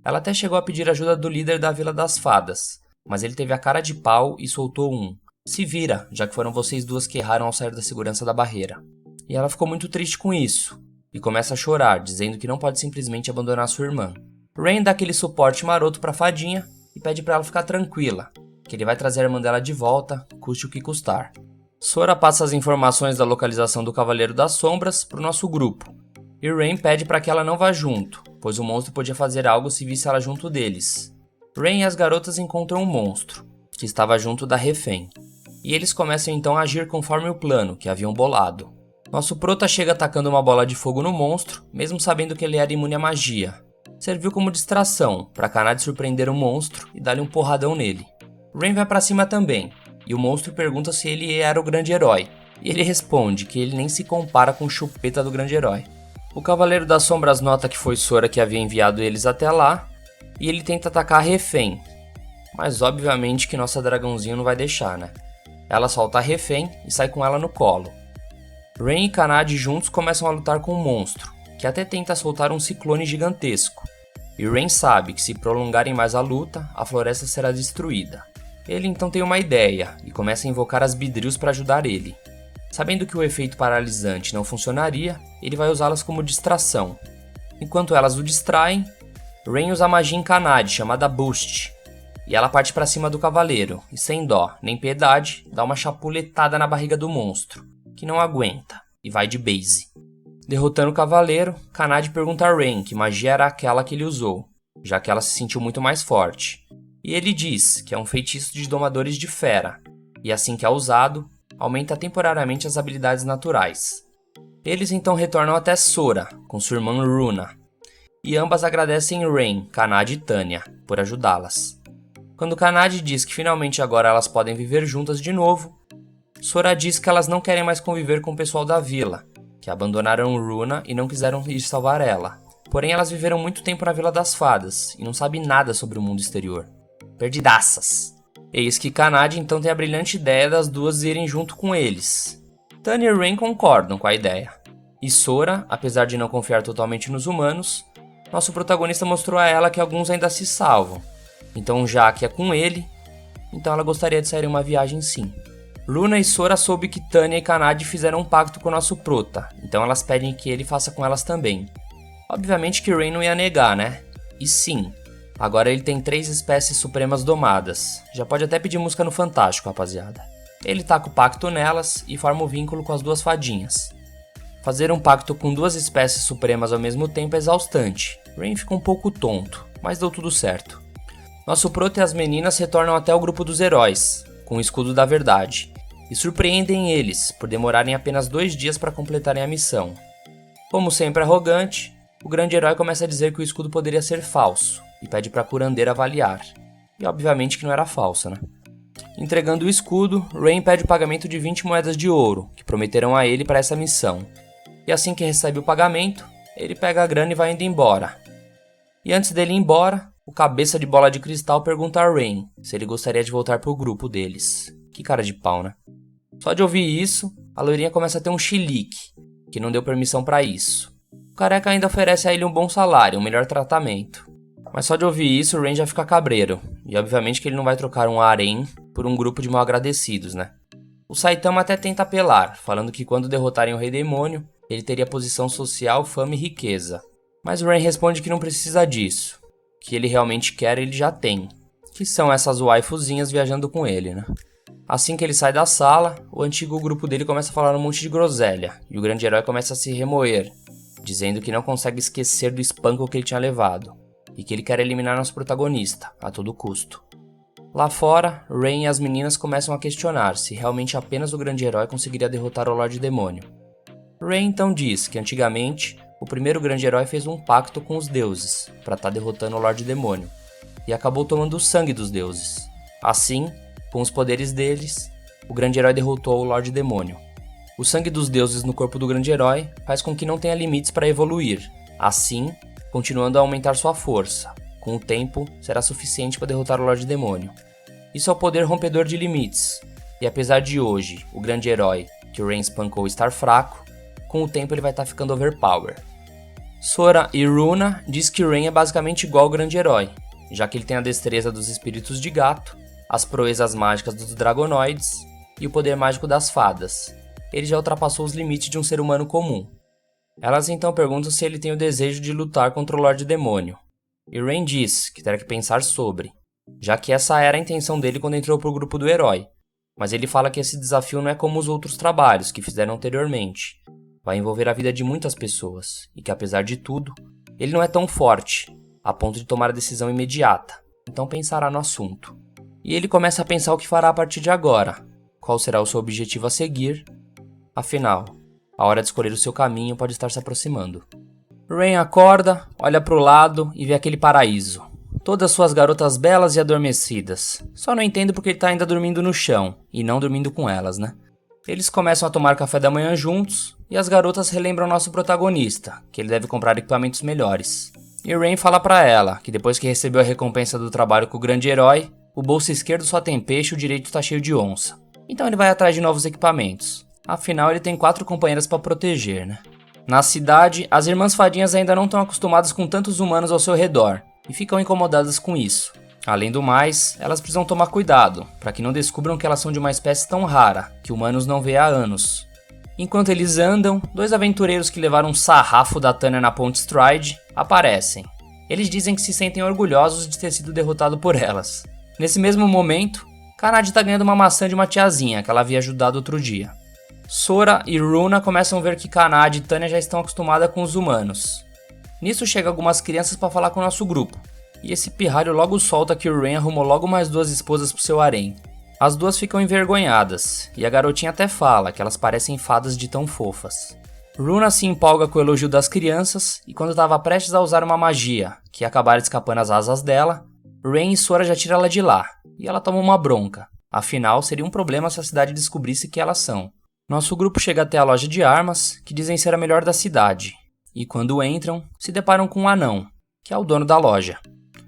Ela até chegou a pedir ajuda do líder da Vila das Fadas, mas ele teve a cara de pau e soltou um: "Se vira, já que foram vocês duas que erraram ao sair da segurança da barreira." E ela ficou muito triste com isso, e começa a chorar, dizendo que não pode simplesmente abandonar sua irmã. Rain dá aquele suporte maroto pra fadinha e pede pra ela ficar tranquila, que ele vai trazer a irmã dela de volta, custe o que custar. Sora passa as informações da localização do Cavaleiro das Sombras pro nosso grupo, e Rain pede pra que ela não vá junto, pois o monstro podia fazer algo se visse ela junto deles. Rain e as garotas encontram um monstro, que estava junto da refém, e eles começam então a agir conforme o plano que haviam bolado. Nosso prota chega atacando uma bola de fogo no monstro, mesmo sabendo que ele era imune à magia. Serviu como distração para Kanade surpreender o monstro e dar-lhe um porradão nele. Rain vai pra cima também, e o monstro pergunta se ele era o grande herói, E ele responde que ele nem se compara com o chupeta do grande herói. O Cavaleiro das Sombras nota que foi Sora que havia enviado eles até lá, e ele tenta atacar a refém. Mas obviamente que nossa dragãozinho não vai deixar, né? Ela solta a refém e sai com ela no colo. Rain e Kanade juntos começam a lutar com o monstro, que até tenta soltar um ciclone gigantesco. E Rain sabe que se prolongarem mais a luta, a floresta será destruída. Ele então tem uma ideia e começa a invocar as Beedrills para ajudar ele. Sabendo que o efeito paralisante não funcionaria, ele vai usá-las como distração. Enquanto elas o distraem, Rain usa a magia em Kanade chamada Boost. E ela parte para cima do cavaleiro, e sem dó nem piedade, dá uma chapuletada na barriga do monstro, que não aguenta, e vai de base. Derrotando o cavaleiro, Kanade pergunta a Rain que magia era aquela que ele usou, já que ela se sentiu muito mais forte. E ele diz que é um feitiço de domadores de fera, e assim que é usado, aumenta temporariamente as habilidades naturais. Eles então retornam até Sora, com sua irmã Runa, e ambas agradecem Rain, Kanade e Tanya por ajudá-las. Quando Kanade diz que finalmente agora elas podem viver juntas de novo, Sora diz que elas não querem mais conviver com o pessoal da vila, que abandonaram Runa e não quiseram ir salvar ela. Porém, elas viveram muito tempo na Vila das Fadas e não sabem nada sobre o mundo exterior. Perdidaças! Eis que Kanade então tem a brilhante ideia das duas irem junto com eles. Tanya e Rain concordam com a ideia. E Sora, apesar de não confiar totalmente nos humanos, nosso protagonista mostrou a ela que alguns ainda se salvam. Então, já que é com ele, então ela gostaria de sair em uma viagem sim. Runa e Sora soube que Tanya e Kanade fizeram um pacto com o nosso prota, então elas pedem que ele faça com elas também. Obviamente que Rain não ia negar, né? E sim, agora ele tem 3 espécies supremas domadas. Já pode até pedir música no Fantástico, rapaziada. Ele taca o pacto nelas e forma o vínculo com as duas fadinhas. Fazer um pacto com 2 espécies supremas ao mesmo tempo é exaustante. Rain fica um pouco tonto, mas deu tudo certo. Nosso prota e as meninas retornam até o grupo dos heróis, com o escudo da verdade, e surpreendem eles por demorarem apenas 2 dias para completarem a missão. Como sempre arrogante, o grande herói começa a dizer que o escudo poderia ser falso, e pede para a curandeira avaliar. E obviamente que não era falsa, né? Entregando o escudo, Rain pede o pagamento de 20 moedas de ouro, que prometeram a ele para essa missão. E assim que recebe o pagamento, ele pega a grana e vai indo embora. E antes dele ir embora, o cabeça de bola de cristal pergunta a Rain se ele gostaria de voltar pro grupo deles. Que cara de pau, né? Só de ouvir isso, a loirinha começa a ter um chilique, que não deu permissão pra isso. O careca ainda oferece a ele um bom salário, um melhor tratamento. Mas só de ouvir isso, o Rain já fica cabreiro, e obviamente que ele não vai trocar um harém por um grupo de mal agradecidos, né? O Saitama até tenta apelar, falando que quando derrotarem o Rei Demônio, ele teria posição social, fama e riqueza. Mas o Rain responde que não precisa disso. O que ele realmente quer, ele já tem. Que são essas waifuzinhas viajando com ele, né? Assim que ele sai da sala, o antigo grupo dele começa a falar um monte de groselha, e o grande herói começa a se remoer, dizendo que não consegue esquecer do espanco que ele tinha levado, e que ele quer eliminar nosso protagonista, a todo custo. Lá fora, Rain e as meninas começam a questionar se realmente apenas o grande herói conseguiria derrotar o Lorde Demônio. Rain então diz que antigamente, o primeiro grande herói fez um pacto com os deuses para estar derrotando o Lorde Demônio, e acabou tomando o sangue dos deuses. Assim, com os poderes deles, o grande herói derrotou o Lorde Demônio. O sangue dos deuses no corpo do grande herói faz com que não tenha limites para evoluir, assim, continuando a aumentar sua força. Com o tempo, será suficiente para derrotar o Lorde Demônio. Isso é o poder rompedor de limites, e apesar de hoje, o grande herói que o Rain espancou estar fraco, com o tempo ele vai estar ficando overpower. Sora e Runa diz que Rain é basicamente igual ao grande herói, já que ele tem a destreza dos espíritos de gato, as proezas mágicas dos dragonoides e o poder mágico das fadas. Ele já ultrapassou os limites de um ser humano comum. Elas então perguntam se ele tem o desejo de lutar contra o Lorde Demônio. E Rain diz que terá que pensar sobre, já que essa era a intenção dele quando entrou pro grupo do herói. Mas ele fala que esse desafio não é como os outros trabalhos que fizeram anteriormente. Vai envolver a vida de muitas pessoas, e que apesar de tudo, ele não é tão forte, a ponto de tomar a decisão imediata, então pensará no assunto. E ele começa a pensar o que fará a partir de agora, qual será o seu objetivo a seguir. Afinal, a hora de escolher o seu caminho pode estar se aproximando. Rain acorda, olha pro lado e vê aquele paraíso. Todas suas garotas belas e adormecidas. Só não entendo porque ele tá ainda dormindo no chão, e não dormindo com elas, né? Eles começam a tomar café da manhã juntos e as garotas relembram nosso protagonista, que ele deve comprar equipamentos melhores. E Rain fala pra ela que depois que recebeu a recompensa do trabalho com o grande herói, o bolso esquerdo só tem peixe e o direito tá cheio de onça. Então ele vai atrás de novos equipamentos. Afinal, ele tem 4 companheiras pra proteger, né? Na cidade, as irmãs fadinhas ainda não estão acostumadas com tantos humanos ao seu redor e ficam incomodadas com isso. Além do mais, elas precisam tomar cuidado, para que não descubram que elas são de uma espécie tão rara, que humanos não vê há anos. Enquanto eles andam, 2 aventureiros que levaram um sarrafo da Tânia na Ponte Stride aparecem. Eles dizem que se sentem orgulhosos de ter sido derrotado por elas. Nesse mesmo momento, Kanade tá ganhando uma maçã de uma tiazinha que ela havia ajudado outro dia. Sora e Runa começam a ver que Kanade e Tânia já estão acostumadas com os humanos. Nisso chegam algumas crianças para falar com o nosso grupo. E esse pirralho logo solta que o Rain arrumou logo mais 2 esposas pro seu harém. As 2 ficam envergonhadas, e a garotinha até fala que elas parecem fadas de tão fofas. Runa se empolga com o elogio das crianças, e quando estava prestes a usar uma magia, que ia acabar escapando as asas dela, Rain e Sora já tiram ela de lá, e ela toma uma bronca. Afinal, seria um problema se a cidade descobrisse que elas são. Nosso grupo chega até a loja de armas, que dizem ser a melhor da cidade, e quando entram, se deparam com um anão, que é o dono da loja.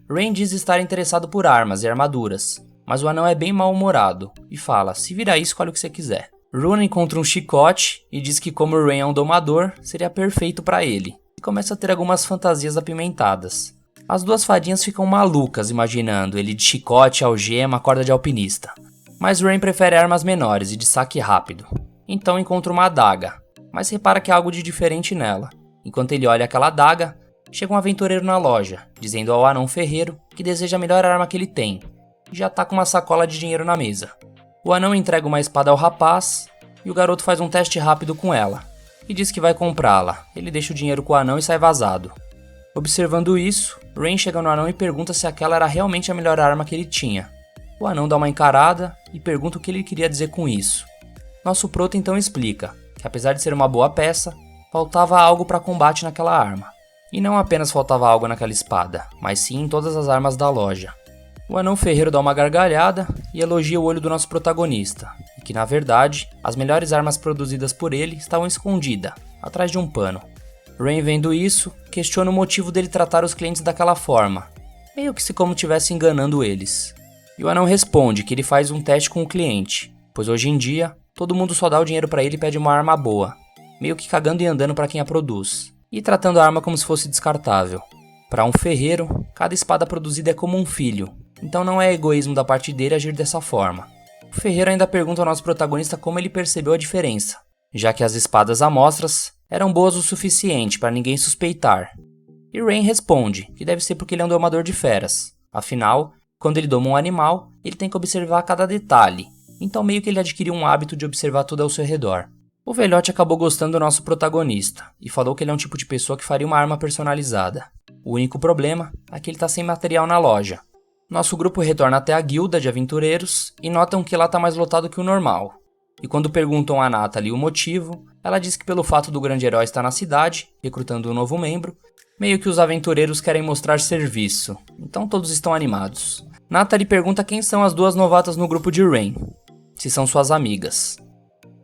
Rain diz estar interessado por armas e armaduras, mas o anão é bem mal-humorado e fala, se virar aí, escolhe o que você quiser. Runa encontra um chicote e diz que como o Rain é um domador, seria perfeito para ele, e começa a ter algumas fantasias apimentadas. As 2 fadinhas ficam malucas imaginando ele de chicote, algema, corda de alpinista, mas Rain prefere armas menores e de saque rápido. Então encontra uma adaga, mas repara que há algo de diferente nela. Enquanto ele olha aquela adaga, chega um aventureiro na loja, dizendo ao anão ferreiro que deseja a melhor arma que ele tem, e já tá com uma sacola de dinheiro na mesa. O anão entrega uma espada ao rapaz, e o garoto faz um teste rápido com ela, e diz que vai comprá-la. Ele deixa o dinheiro com o anão e sai vazado. Observando isso, Rain chega no anão e pergunta se aquela era realmente a melhor arma que ele tinha. O anão dá uma encarada e pergunta o que ele queria dizer com isso. Nosso proto então explica que apesar de ser uma boa peça, faltava algo para combate naquela arma. E não apenas faltava algo naquela espada, mas sim em todas as armas da loja. O anão ferreiro dá uma gargalhada e elogia o olho do nosso protagonista, e que na verdade, as melhores armas produzidas por ele estavam escondidas, atrás de um pano. Rain, vendo isso, questiona o motivo dele tratar os clientes daquela forma, meio que se como estivesse enganando eles. E o anão responde que ele faz um teste com o cliente, pois hoje em dia, todo mundo só dá o dinheiro para ele e pede uma arma boa, meio que cagando e andando para quem a produz. E tratando a arma como se fosse descartável. Para um ferreiro, cada espada produzida é como um filho, então não é egoísmo da parte dele agir dessa forma. O ferreiro ainda pergunta ao nosso protagonista como ele percebeu a diferença, já que as espadas amostras eram boas o suficiente para ninguém suspeitar. E Rain responde que deve ser porque ele é um domador de feras. Afinal, quando ele doma um animal, ele tem que observar cada detalhe, então meio que ele adquiriu um hábito de observar tudo ao seu redor. O velhote acabou gostando do nosso protagonista e falou que ele é um tipo de pessoa que faria uma arma personalizada. O único problema é que ele está sem material na loja. Nosso grupo retorna até a guilda de aventureiros e notam que lá está mais lotado que o normal. E quando perguntam a Natalie o motivo, ela diz que pelo fato do grande herói estar na cidade, recrutando um novo membro, meio que os aventureiros querem mostrar serviço, então todos estão animados. Natalie pergunta quem são as 2 novatas no grupo de Rain, se são suas amigas.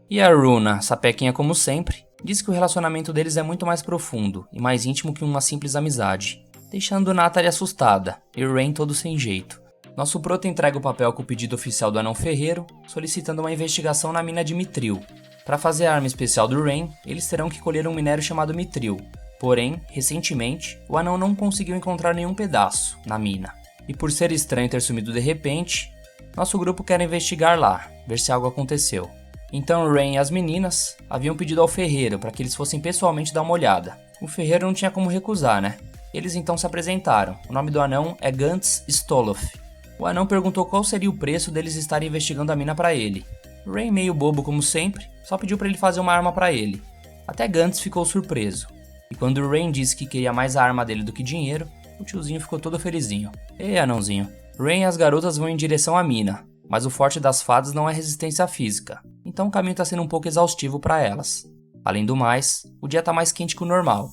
E a Runa, sapequinha como sempre, diz que o relacionamento deles é muito mais profundo e mais íntimo que uma simples amizade, deixando Natalie assustada e Rain todo sem jeito. Nosso proto entrega o papel com o pedido oficial do anão ferreiro, solicitando uma investigação na mina de Mithril. Para fazer a arma especial do Rain, eles terão que colher um minério chamado Mithril. Porém, recentemente, o anão não conseguiu encontrar nenhum pedaço na mina. E por ser estranho ter sumido de repente, nosso grupo quer investigar lá, ver se algo aconteceu. Então Rain e as meninas haviam pedido ao ferreiro para que eles fossem pessoalmente dar uma olhada. O ferreiro não tinha como recusar, né? Eles então se apresentaram. O nome do anão é Gantz Stoloff. O anão perguntou qual seria o preço deles estarem investigando a mina para ele. Rain, meio bobo como sempre, só pediu para ele fazer uma arma para ele. Até Gantz ficou surpreso. E quando Rain disse que queria mais a arma dele do que dinheiro, o tiozinho ficou todo felizinho. Ei, anãozinho. Rain e as garotas vão em direção à mina, mas o forte das fadas não é resistência física, então o caminho está sendo um pouco exaustivo para elas. Além do mais, o dia está mais quente que o normal.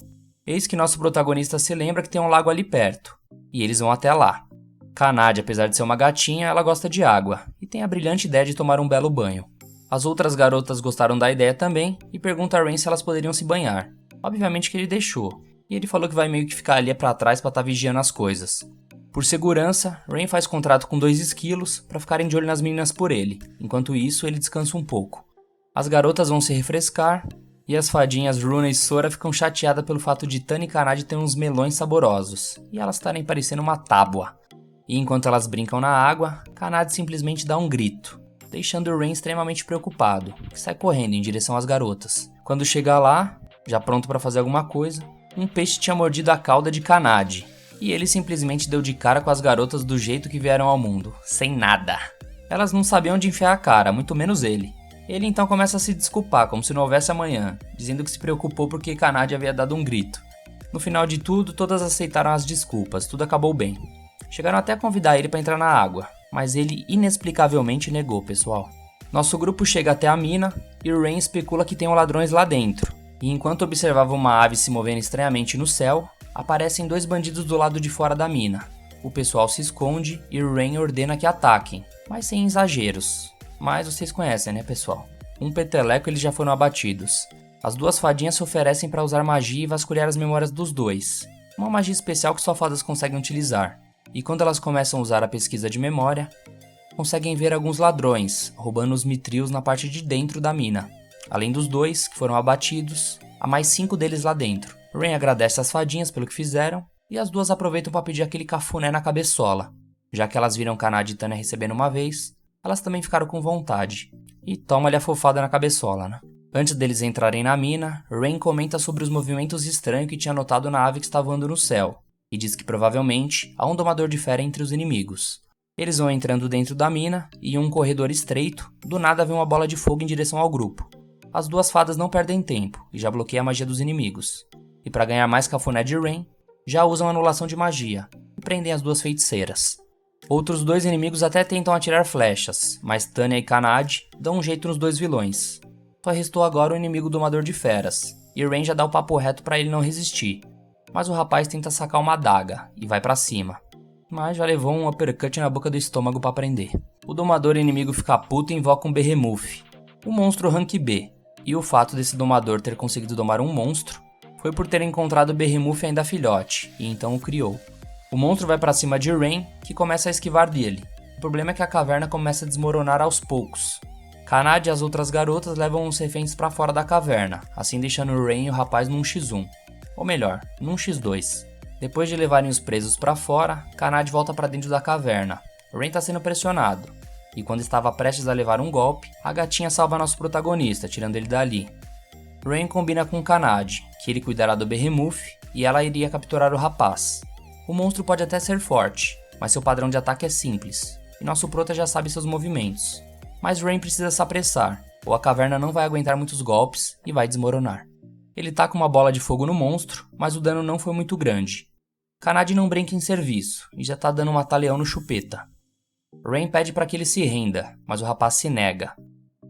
Eis que nosso protagonista se lembra que tem um lago ali perto, e eles vão até lá. Kanade, apesar de ser uma gatinha, ela gosta de água, e tem a brilhante ideia de tomar um belo banho. As outras garotas gostaram da ideia também e perguntam a Rain se elas poderiam se banhar. Obviamente que ele deixou, e ele falou que vai meio que ficar ali pra trás pra estar vigiando as coisas. Por segurança, Rain faz contrato com 2 esquilos pra ficarem de olho nas meninas por ele, enquanto isso ele descansa um pouco. As garotas vão se refrescar, e as fadinhas Runa e Sora ficam chateadas pelo fato de Tana e Kanade terem uns melões saborosos, e elas estarem parecendo uma tábua. E enquanto elas brincam na água, Kanade simplesmente dá um grito, deixando Rain extremamente preocupado, que sai correndo em direção às garotas. Quando chega lá, já pronto pra fazer alguma coisa, um peixe tinha mordido a cauda de Kanade, e ele simplesmente deu de cara com as garotas do jeito que vieram ao mundo, sem nada. Elas não sabiam onde enfiar a cara, muito menos ele. Ele então começa a se desculpar, como se não houvesse amanhã, dizendo que se preocupou porque Kanade havia dado um grito. No final de tudo, todas aceitaram as desculpas, tudo acabou bem. Chegaram até a convidar ele para entrar na água, mas ele inexplicavelmente negou, pessoal. Nosso grupo chega até a mina e Rain especula que tem ladrões lá dentro. E enquanto observava uma ave se movendo estranhamente no céu, aparecem 2 bandidos do lado de fora da mina. O pessoal se esconde e Rain ordena que ataquem, mas sem exageros. Mas vocês conhecem, né, pessoal? Um peteleco eles já foram abatidos. As 2 fadinhas se oferecem para usar magia e vasculhar as memórias dos 2. Uma magia especial que só fadas conseguem utilizar. E quando elas começam a usar a pesquisa de memória, conseguem ver alguns ladrões roubando os mitrios na parte de dentro da mina. Além dos 2 que foram abatidos, há mais 5 deles lá dentro. Rain agradece às fadinhas pelo que fizeram e as 2 aproveitam para pedir aquele cafuné na cabeçola. Já que elas viram Kanade e Tana recebendo uma vez, elas também ficaram com vontade. E toma-lhe a fofada na cabeçola, né? Antes deles entrarem na mina, Rain comenta sobre os movimentos estranhos que tinha notado na ave que estava voando no céu, e diz que provavelmente há um domador de fera entre os inimigos. Eles vão entrando dentro da mina, e em um corredor estreito, do nada vem uma bola de fogo em direção ao grupo. As 2 fadas não perdem tempo, e já bloqueiam a magia dos inimigos. E para ganhar mais cafuné de Rain, já usam anulação de magia, e prendem as 2 feiticeiras. Outros 2 inimigos até tentam atirar flechas, mas Tanya e Kanade dão um jeito nos 2 vilões. Só restou agora o inimigo domador de feras, e Rain já dá o papo reto para ele não resistir. Mas o rapaz tenta sacar uma adaga e vai pra cima. Mas já levou um uppercut na boca do estômago pra prender. O domador inimigo fica puto e invoca um Behemoth, um monstro rank B. E o fato desse domador ter conseguido domar um monstro foi por ter encontrado o Behemoth ainda filhote, e então o criou. O monstro vai pra cima de Rain, que começa a esquivar dele. O problema é que a caverna começa a desmoronar aos poucos. Kanade e as outras garotas levam os reféns pra fora da caverna, assim deixando Rain e o rapaz num x1. Ou melhor, num x2. Depois de levarem os presos pra fora, Kanade volta pra dentro da caverna. Rain tá sendo pressionado, e quando estava prestes a levar um golpe, a gatinha salva nosso protagonista, tirando ele dali. Rain combina com Kanade, que ele cuidará do Behemoth, e ela iria capturar o rapaz. O monstro pode até ser forte, mas seu padrão de ataque é simples, e nosso prota já sabe seus movimentos. Mas Rain precisa se apressar, ou a caverna não vai aguentar muitos golpes e vai desmoronar. Ele taca uma bola de fogo no monstro, mas o dano não foi muito grande. Kanade não brinca em serviço, e já tá dando um mata-leão no chupeta. Rain pede para que ele se renda, mas o rapaz se nega.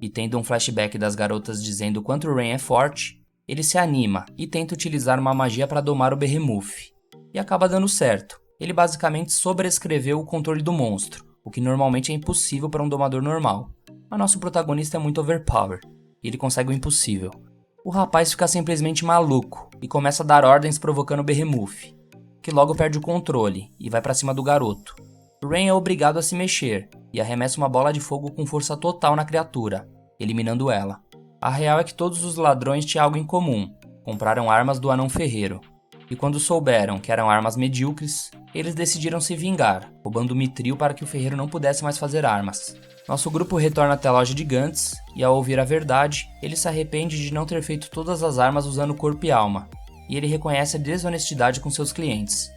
E tendo um flashback das garotas dizendo o quanto Rain é forte, ele se anima e tenta utilizar uma magia para domar o Behemoth. E acaba dando certo. Ele basicamente sobrescreveu o controle do monstro, o que normalmente é impossível para um domador normal. Mas nosso protagonista é muito overpower, e ele consegue o impossível. O rapaz fica simplesmente maluco e começa a dar ordens provocando o Behemoth, que logo perde o controle e vai para cima do garoto. Rain é obrigado a se mexer e arremessa uma bola de fogo com força total na criatura, eliminando ela. A real é que todos os ladrões tinham algo em comum: compraram armas do anão ferreiro. E quando souberam que eram armas medíocres, eles decidiram se vingar, roubando o mitril para que o ferreiro não pudesse mais fazer armas. Nosso grupo retorna até a loja de Gantz, e ao ouvir a verdade, ele se arrepende de não ter feito todas as armas usando corpo e alma, e ele reconhece a desonestidade com seus clientes.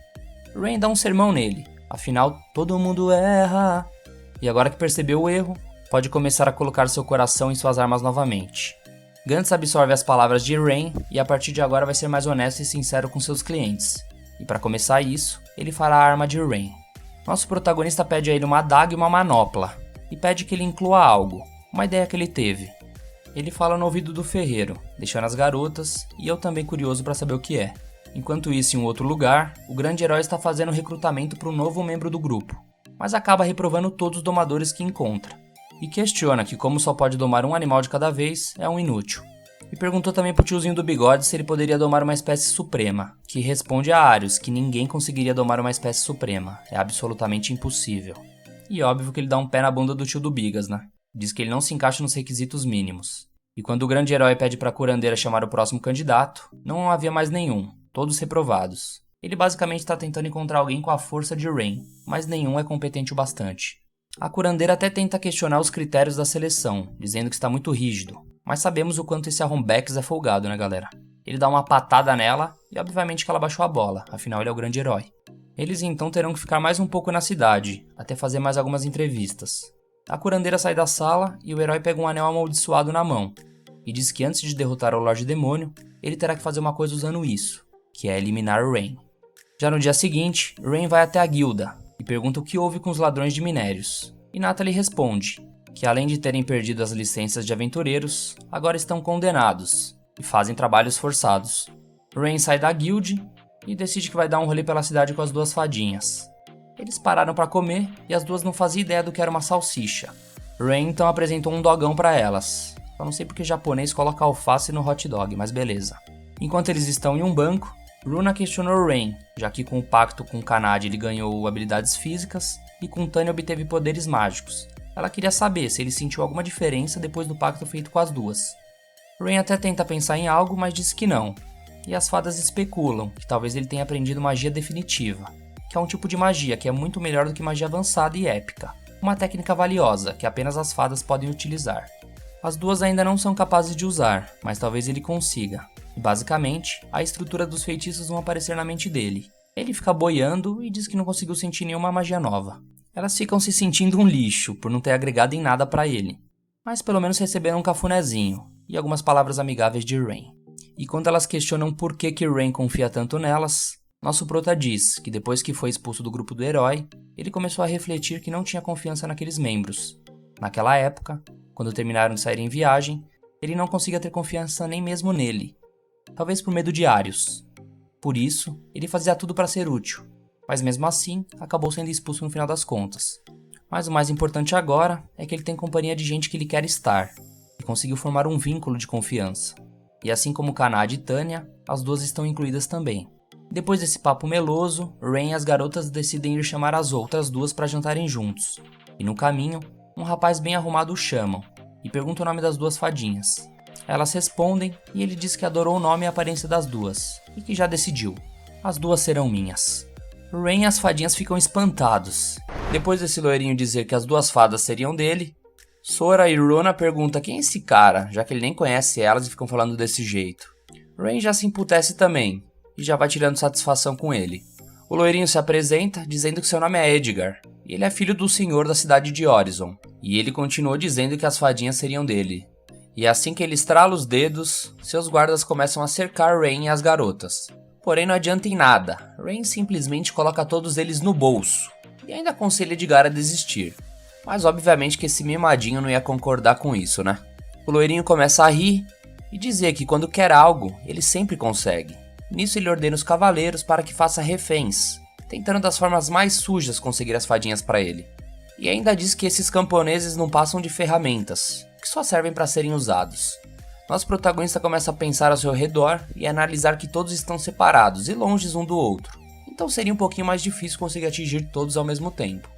Rain dá um sermão nele, afinal, todo mundo erra. E agora que percebeu o erro, pode começar a colocar seu coração em suas armas novamente. Gantz absorve as palavras de Rain e a partir de agora vai ser mais honesto e sincero com seus clientes. E para começar isso, ele fará a arma de Rain. Nosso protagonista pede a ele uma adaga e uma manopla, e pede que ele inclua algo, uma ideia que ele teve. Ele fala no ouvido do ferreiro, deixando as garotas e eu também curioso para saber o que é. Enquanto isso, em um outro lugar, o grande herói está fazendo recrutamento para um novo membro do grupo, mas acaba reprovando todos os domadores que encontra. e questiona que como só pode domar um animal de cada vez, é um inútil. E perguntou também pro tiozinho do bigode se ele poderia domar uma espécie suprema, que responde a Arius que ninguém conseguiria domar uma espécie suprema, é absolutamente impossível. E óbvio que ele dá um pé na bunda do tio do Bigas, né? Diz que ele não se encaixa nos requisitos mínimos. E quando o grande herói pede pra curandeira chamar o próximo candidato, não havia mais nenhum, todos reprovados. Ele basicamente está tentando encontrar alguém com a força de Rain, mas nenhum é competente o bastante. A curandeira até tenta questionar os critérios da seleção, dizendo que está muito rígido, mas sabemos o quanto esse Arrombex é folgado, né galera? Ele dá uma patada nela e obviamente que ela baixou a bola, afinal ele é o grande herói. Eles então terão que ficar mais um pouco na cidade, até fazer mais algumas entrevistas. A curandeira sai da sala e o herói pega um anel amaldiçoado na mão, e diz que antes de derrotar o Lorde Demônio, ele terá que fazer uma coisa usando isso, que é eliminar Rain. Já no dia seguinte, Rain vai até a guilda e pergunta o que houve com os ladrões de minérios. E Natalie responde que além de terem perdido as licenças de aventureiros, agora estão condenados e fazem trabalhos forçados. Rain sai da guild e decide que vai dar um rolê pela cidade com as duas fadinhas. Eles pararam para comer e as duas não faziam ideia do que era uma salsicha. Rain então apresentou um dogão para elas. Eu não sei porque japonês coloca alface no hot dog, mas beleza. Enquanto eles estão em um banco, Runa questionou Rain, já que com o pacto com Kanade ele ganhou habilidades físicas e com Tanya obteve poderes mágicos. Ela queria saber se ele sentiu alguma diferença depois do pacto feito com as duas. Rain até tenta pensar em algo, mas diz que não. E as fadas especulam que talvez ele tenha aprendido magia definitiva, que é um tipo de magia que é muito melhor do que magia avançada e épica. Uma técnica valiosa que apenas as fadas podem utilizar. As duas ainda não são capazes de usar, mas talvez ele consiga. E basicamente, a estrutura dos feitiços vão aparecer na mente dele. Ele fica boiando e diz que não conseguiu sentir nenhuma magia nova. Elas ficam se sentindo um lixo por não ter agregado em nada pra ele. Mas pelo menos receberam um cafunézinho e algumas palavras amigáveis de Rain. E quando elas questionam por que Rain confia tanto nelas, nosso prota diz que depois que foi expulso do grupo do herói, ele começou a refletir que não tinha confiança naqueles membros. Naquela época, quando terminaram de sair em viagem, ele não conseguia ter confiança nem mesmo nele. Talvez por medo de Arius. Por isso, ele fazia tudo para ser útil, mas mesmo assim, acabou sendo expulso no final das contas. Mas o mais importante agora é que ele tem companhia de gente que ele quer estar, e conseguiu formar um vínculo de confiança. E assim como Kanade e Tanya, as duas estão incluídas também. Depois desse papo meloso, Rain e as garotas decidem ir chamar as outras duas para jantarem juntos. E no caminho, um rapaz bem arrumado o chamam, e pergunta o nome das duas fadinhas. Elas respondem e ele diz que adorou o nome e a aparência das duas, e que já decidiu. As duas serão minhas. Rain e as fadinhas ficam espantados. Depois desse loirinho dizer que as duas fadas seriam dele, Sora e Runa perguntam quem é esse cara, já que ele nem conhece elas e ficam falando desse jeito. Rain já se emputece também, e já vai tirando satisfação com ele. O loirinho se apresenta dizendo que seu nome é Edgar, e ele é filho do senhor da cidade de Horizon, e ele continuou dizendo que as fadinhas seriam dele. E assim que ele estrala os dedos, seus guardas começam a cercar Rain e as garotas. Porém não adianta em nada, Rain simplesmente coloca todos eles no bolso, e ainda aconselha Edgar a desistir. Mas obviamente que esse mimadinho não ia concordar com isso, né? O loirinho começa a rir e dizer que quando quer algo, ele sempre consegue. Nisso ele ordena os cavaleiros para que faça reféns, tentando das formas mais sujas conseguir as fadinhas para ele. E ainda diz que esses camponeses não passam de ferramentas, que só servem para serem usados. Nosso protagonista começa a pensar ao seu redor e a analisar que todos estão separados e longes um do outro, então seria um pouquinho mais difícil conseguir atingir todos ao mesmo tempo.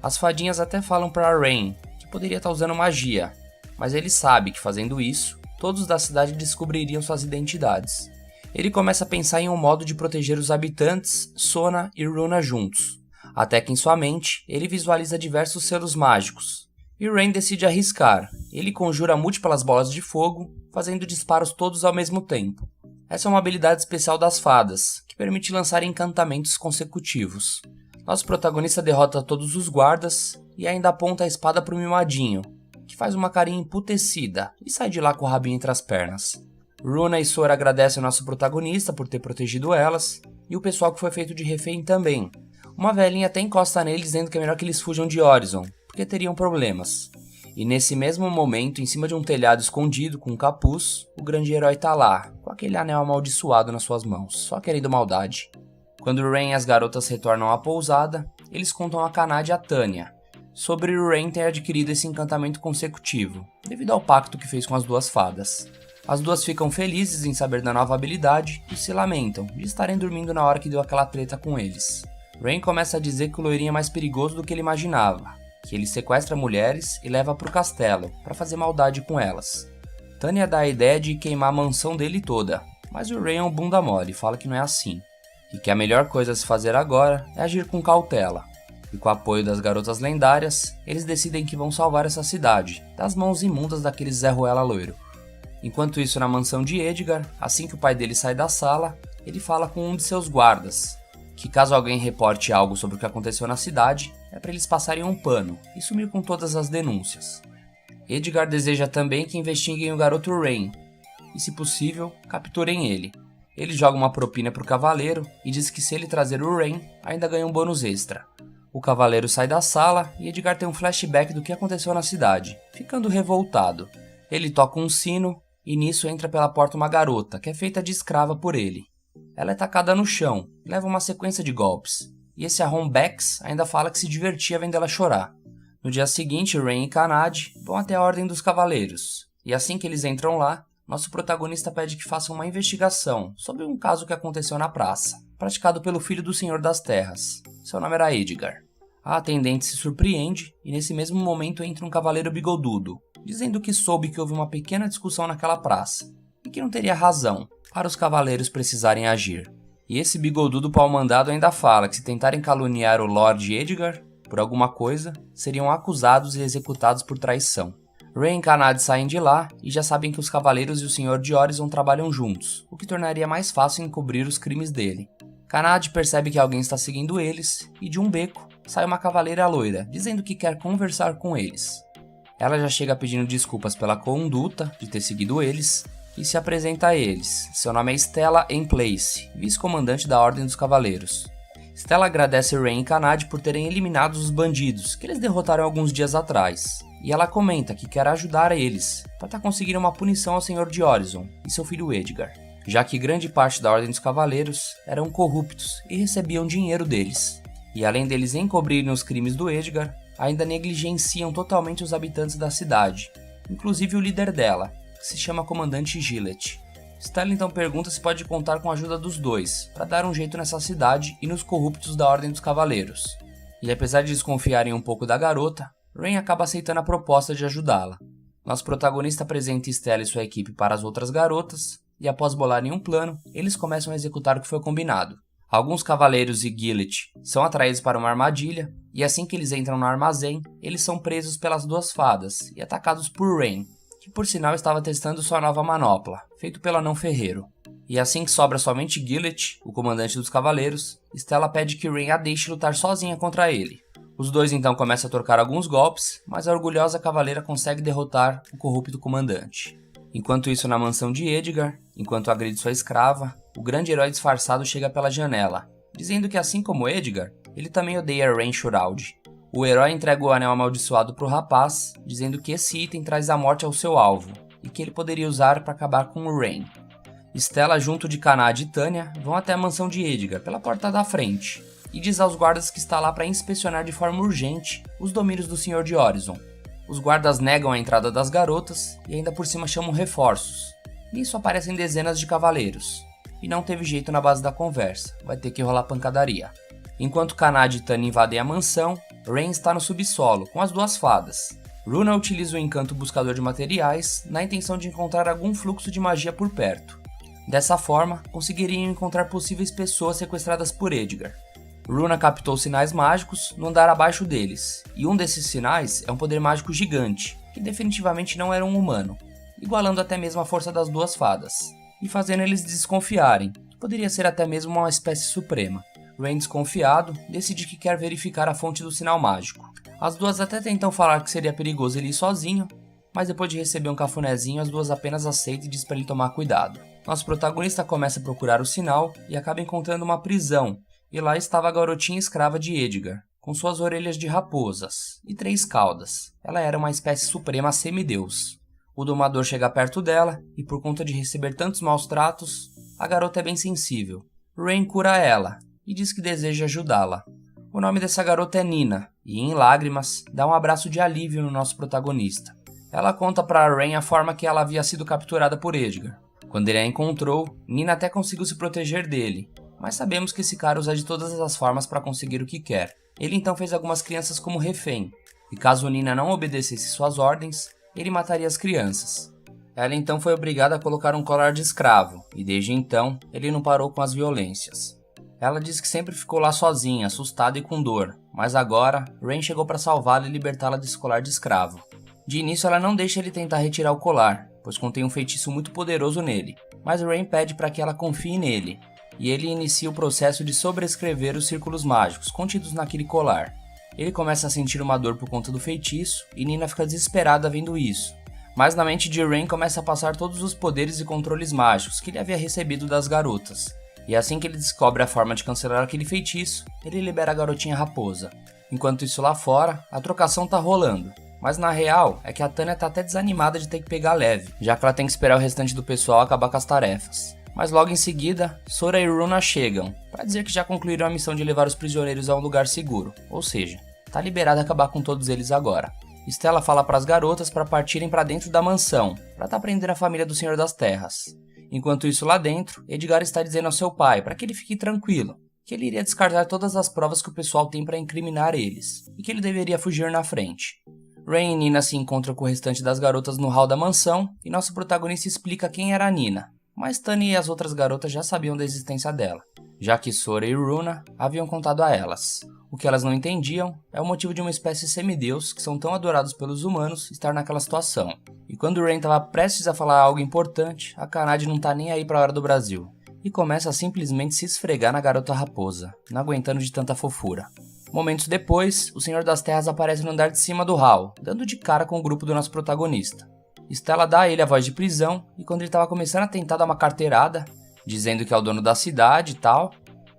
As fadinhas até falam para Rain que poderia estar usando magia, mas ele sabe que fazendo isso, todos da cidade descobririam suas identidades. Ele começa a pensar em um modo de proteger os habitantes, Sona e Runa juntos, até que em sua mente ele visualiza diversos selos mágicos. E Rain decide arriscar. Ele conjura múltiplas bolas de fogo, fazendo disparos todos ao mesmo tempo. Essa é uma habilidade especial das fadas, que permite lançar encantamentos consecutivos. Nosso protagonista derrota todos os guardas e ainda aponta a espada para o mimadinho, que faz uma carinha emputecida e sai de lá com o rabinho entre as pernas. Runa e Sora agradecem ao nosso protagonista por ter protegido elas, e o pessoal que foi feito de refém também. Uma velhinha até encosta nele dizendo que é melhor que eles fujam de Horizon, porque teriam problemas. E nesse mesmo momento, em cima de um telhado escondido com um capuz, o grande herói tá lá, com aquele anel amaldiçoado nas suas mãos, só querendo maldade. Quando Rain e as garotas retornam à pousada, eles contam a Kanade e a Tanya, sobre Rain ter adquirido esse encantamento consecutivo, devido ao pacto que fez com as duas fadas. As duas ficam felizes em saber da nova habilidade e se lamentam de estarem dormindo na hora que deu aquela treta com eles. Rain começa a dizer que o loirinho é mais perigoso do que ele imaginava, que ele sequestra mulheres e leva para o castelo para fazer maldade com elas. Tanya dá a ideia de queimar a mansão dele toda, mas o Rain é um bunda mole e fala que não é assim, e que a melhor coisa a se fazer agora é agir com cautela. E com o apoio das garotas lendárias, eles decidem que vão salvar essa cidade das mãos imundas daquele Zé Ruela loiro. Enquanto isso, na mansão de Edgar, assim que o pai dele sai da sala, ele fala com um de seus guardas, que caso alguém reporte algo sobre o que aconteceu na cidade, é para eles passarem um pano e sumir com todas as denúncias. Edgar deseja também que investiguem o garoto Rain, e se possível, capturem ele. Ele joga uma propina pro cavaleiro e diz que se ele trazer o Rain, ainda ganha um bônus extra. O cavaleiro sai da sala e Edgar tem um flashback do que aconteceu na cidade, ficando revoltado. Ele toca um sino e nisso entra pela porta uma garota, que é feita de escrava por ele. Ela é tacada no chão, leva uma sequência de golpes, e esse Arrombex ainda fala que se divertia vendo ela chorar. No dia seguinte, Rain e Kanade vão até a Ordem dos Cavaleiros, e assim que eles entram lá, nosso protagonista pede que façam uma investigação sobre um caso que aconteceu na praça, praticado pelo filho do Senhor das Terras. Seu nome era Edgar. A atendente se surpreende e nesse mesmo momento entra um cavaleiro bigodudo, dizendo que soube que houve uma pequena discussão naquela praça e que não teria razão para os cavaleiros precisarem agir. E esse bigodudo pau-mandado ainda fala que se tentarem caluniar o Lord Edgar por alguma coisa, seriam acusados e executados por traição. Rain e Kanade saem de lá e já sabem que os cavaleiros e o Senhor de Horizon trabalham juntos, o que tornaria mais fácil encobrir os crimes dele. Kanade percebe que alguém está seguindo eles e de um beco sai uma cavaleira loira, dizendo que quer conversar com eles. Ela já chega pedindo desculpas pela conduta de ter seguido eles e se apresenta a eles. Seu nome é Stella Emplace, vice-comandante da Ordem dos Cavaleiros. Stella agradece Rain e Kanade por terem eliminado os bandidos que eles derrotaram alguns dias atrás. E ela comenta que quer ajudar eles para estar conseguindo uma punição ao Senhor de Horizon e seu filho Edgar, já que grande parte da Ordem dos Cavaleiros eram corruptos e recebiam dinheiro deles. E além deles encobrirem os crimes do Edgar, ainda negligenciam totalmente os habitantes da cidade, inclusive o líder dela, que se chama Comandante Gillette. Stella então pergunta se pode contar com a ajuda dos dois para dar um jeito nessa cidade e nos corruptos da Ordem dos Cavaleiros. E apesar de desconfiarem um pouco da garota, Rain acaba aceitando a proposta de ajudá-la. Nosso protagonista apresenta Stella e sua equipe para as outras garotas, e após bolarem um plano, eles começam a executar o que foi combinado. Alguns cavaleiros e Gillette são atraídos para uma armadilha, e assim que eles entram no armazém, eles são presos pelas duas fadas e atacados por Rain, que por sinal estava testando sua nova manopla, feito pelo Anão Ferreiro. E assim que sobra somente Gillette, o comandante dos cavaleiros, Stella pede que Rain a deixe lutar sozinha contra ele. Os dois então começam a trocar alguns golpes, mas a orgulhosa cavaleira consegue derrotar o corrupto comandante. Enquanto isso, na mansão de Edgar, enquanto agride sua escrava, o grande herói disfarçado chega pela janela, dizendo que assim como Edgar, ele também odeia Rain Shroud. O herói entrega o anel amaldiçoado para o rapaz, dizendo que esse item traz a morte ao seu alvo, e que ele poderia usar para acabar com o Rain. Stella, junto de Kanade e Tanya, vão até a mansão de Edgar, pela porta da frente, e diz aos guardas que está lá para inspecionar de forma urgente os domínios do Senhor de Horizon. Os guardas negam a entrada das garotas e ainda por cima chamam reforços. Nisso aparecem dezenas de cavaleiros. E não teve jeito na base da conversa, vai ter que rolar pancadaria. Enquanto Kanade e Tanya invadem a mansão, Rain está no subsolo, com as duas fadas. Runa utiliza o encanto buscador de materiais na intenção de encontrar algum fluxo de magia por perto. Dessa forma, conseguiriam encontrar possíveis pessoas sequestradas por Edgar. Runa captou sinais mágicos no andar abaixo deles, e um desses sinais é um poder mágico gigante, que definitivamente não era um humano, igualando até mesmo a força das duas fadas, e fazendo eles desconfiarem, que poderia ser até mesmo uma espécie suprema. Rain, desconfiado, decide que quer verificar a fonte do sinal mágico. As duas até tentam falar que seria perigoso ele ir sozinho, mas depois de receber um cafunézinho, as duas apenas aceitam e diz para ele tomar cuidado. Nosso protagonista começa a procurar o sinal e acaba encontrando uma prisão, e lá estava a garotinha escrava de Edgar, com suas orelhas de raposas e 3 caudas. Ela era uma espécie suprema semideus. O domador chega perto dela e, por conta de receber tantos maus tratos, a garota é bem sensível. Rain cura ela e diz que deseja ajudá-la. O nome dessa garota é Nina, e em lágrimas, dá um abraço de alívio no nosso protagonista. Ela conta para Rain a forma que ela havia sido capturada por Edgar. Quando ele a encontrou, Nina até conseguiu se proteger dele, mas sabemos que esse cara usa de todas as formas para conseguir o que quer. Ele então fez algumas crianças como refém, e caso Nina não obedecesse suas ordens, ele mataria as crianças. Ela então foi obrigada a colocar um colar de escravo, e desde então, ele não parou com as violências. Ela diz que sempre ficou lá sozinha, assustada e com dor, mas agora, Rain chegou para salvá-la e libertá-la desse colar de escravo. De início, ela não deixa ele tentar retirar o colar, pois contém um feitiço muito poderoso nele, mas Rain pede para que ela confie nele, e ele inicia o processo de sobrescrever os círculos mágicos contidos naquele colar. Ele começa a sentir uma dor por conta do feitiço, e Nina fica desesperada vendo isso, mas na mente de Rain começa a passar todos os poderes e controles mágicos que ele havia recebido das garotas, e assim que ele descobre a forma de cancelar aquele feitiço, ele libera a garotinha raposa. Enquanto isso lá fora, a trocação tá rolando. Mas na real, é que a Tânia tá até desanimada de ter que pegar leve, já que ela tem que esperar o restante do pessoal acabar com as tarefas. Mas logo em seguida, Sora e Runa chegam, para dizer que já concluíram a missão de levar os prisioneiros a um lugar seguro, ou seja, tá liberado a acabar com todos eles agora. Stella fala para as garotas para partirem para dentro da mansão, para tá prender a família do Senhor das Terras. Enquanto isso lá dentro, Edgar está dizendo ao seu pai para que ele fique tranquilo, que ele iria descartar todas as provas que o pessoal tem para incriminar eles, e que ele deveria fugir na frente. Rain e Nina se encontram com o restante das garotas no hall da mansão, e nosso protagonista explica quem era a Nina, mas Tânia e as outras garotas já sabiam da existência dela, já que Sora e Runa haviam contado a elas. O que elas não entendiam é o motivo de uma espécie semideus que são tão adorados pelos humanos estar naquela situação. E quando Rain estava prestes a falar algo importante, a Kanade não tá nem aí pra hora do Brasil, e começa a simplesmente se esfregar na garota raposa, não aguentando de tanta fofura. Momentos depois, o Senhor das Terras aparece no andar de cima do hall, dando de cara com o grupo do nosso protagonista. Stella dá a ele a voz de prisão, e quando ele estava começando a tentar dar uma carteirada, dizendo que é o dono da cidade e tal,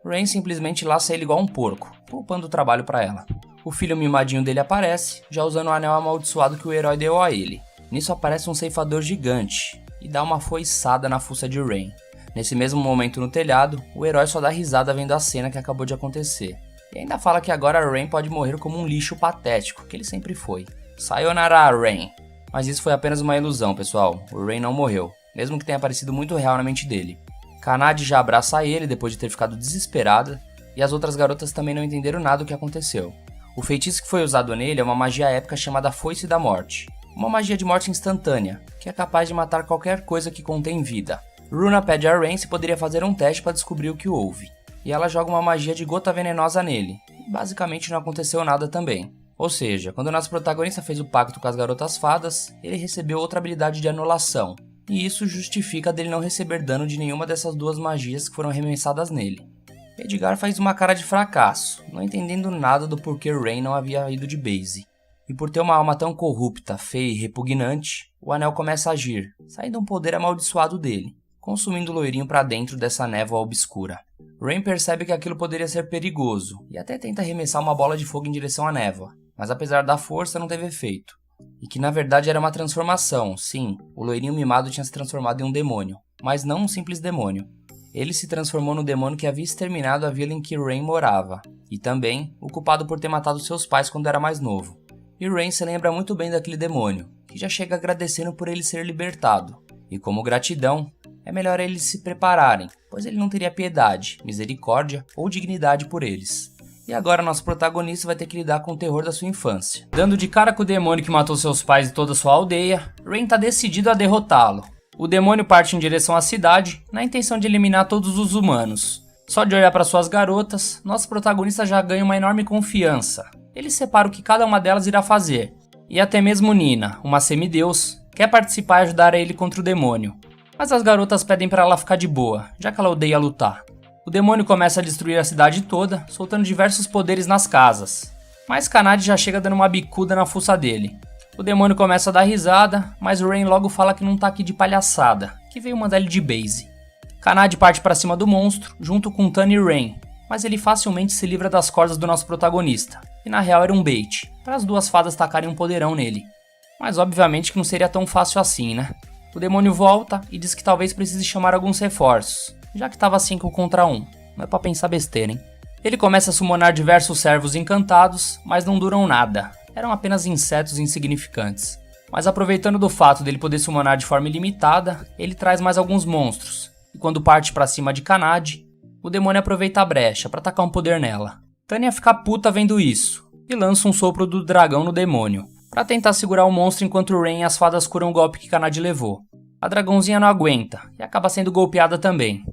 Rain simplesmente laça ele igual um porco, poupando o trabalho para ela. O filho mimadinho dele aparece, já usando o anel amaldiçoado que o herói deu a ele. Nisso aparece um ceifador gigante, e dá uma foiçada na fuça de Rain. Nesse mesmo momento no telhado, o herói só dá risada vendo a cena que acabou de acontecer. E ainda fala que agora Rain pode morrer como um lixo patético, que ele sempre foi. Sayonara, Rain! Mas isso foi apenas uma ilusão, pessoal. O Rain não morreu, mesmo que tenha parecido muito real na mente dele. Kanade já abraça ele depois de ter ficado desesperada, e as outras garotas também não entenderam nada do que aconteceu. O feitiço que foi usado nele é uma magia épica chamada Foice da Morte. Uma magia de morte instantânea, que é capaz de matar qualquer coisa que contém vida. Runa pede a Rain se poderia fazer um teste para descobrir o que houve. E ela joga uma magia de gota venenosa nele, e basicamente não aconteceu nada também. Ou seja, quando o nosso protagonista fez o pacto com as garotas fadas, ele recebeu outra habilidade de anulação, e isso justifica dele não receber dano de nenhuma dessas duas magias que foram arremessadas nele. Edgar faz uma cara de fracasso, não entendendo nada do porquê Rain não havia ido de base. E por ter uma alma tão corrupta, feia e repugnante, o anel começa a agir, saindo um poder amaldiçoado dele, consumindo o loirinho para dentro dessa névoa obscura. Rain percebe que aquilo poderia ser perigoso, e até tenta arremessar uma bola de fogo em direção à névoa, mas apesar da força não teve efeito. E que na verdade era uma transformação, sim, o loirinho mimado tinha se transformado em um demônio, mas não um simples demônio. Ele se transformou no demônio que havia exterminado a vila em que Rain morava, e também o culpado por ter matado seus pais quando era mais novo. E Rain se lembra muito bem daquele demônio, que já chega agradecendo por ele ser libertado, e como gratidão, é melhor eles se prepararem, pois ele não teria piedade, misericórdia ou dignidade por eles. E agora nosso protagonista vai ter que lidar com o terror da sua infância. Dando de cara com o demônio que matou seus pais e toda a sua aldeia, Rain tá decidido a derrotá-lo. O demônio parte em direção à cidade, na intenção de eliminar todos os humanos. Só de olhar para suas garotas, nosso protagonista já ganha uma enorme confiança. Ele separa o que cada uma delas irá fazer. E até mesmo Nina, uma semideus, quer participar e ajudar ele contra o demônio. Mas as garotas pedem para ela ficar de boa, já que ela odeia lutar. O demônio começa a destruir a cidade toda, soltando diversos poderes nas casas. Mas Kanade já chega dando uma bicuda na fuça dele. O demônio começa a dar risada, mas o Rain logo fala que não tá aqui de palhaçada, que veio mandar ele de base. Kanade parte para cima do monstro, junto com Tânia e Rain, mas ele facilmente se livra das cordas do nosso protagonista, e na real era um bait, para as duas fadas tacarem um poderão nele. Mas obviamente que não seria tão fácil assim, né? O demônio volta e diz que talvez precise chamar alguns reforços, já que tava 5 contra 1. Não é pra pensar besteira, hein? Ele começa a summonar diversos servos encantados, mas não duram nada. Eram apenas insetos insignificantes. Mas aproveitando do fato dele poder summonar de forma ilimitada, ele traz mais alguns monstros. E quando parte pra cima de Kanade, o demônio aproveita a brecha pra tacar um poder nela. Tanya fica puta vendo isso, e lança um sopro do dragão no demônio, pra tentar segurar o monstro enquanto Rain e as fadas curam o golpe que Kanade levou. A dragãozinha não aguenta, e acaba sendo golpeada também.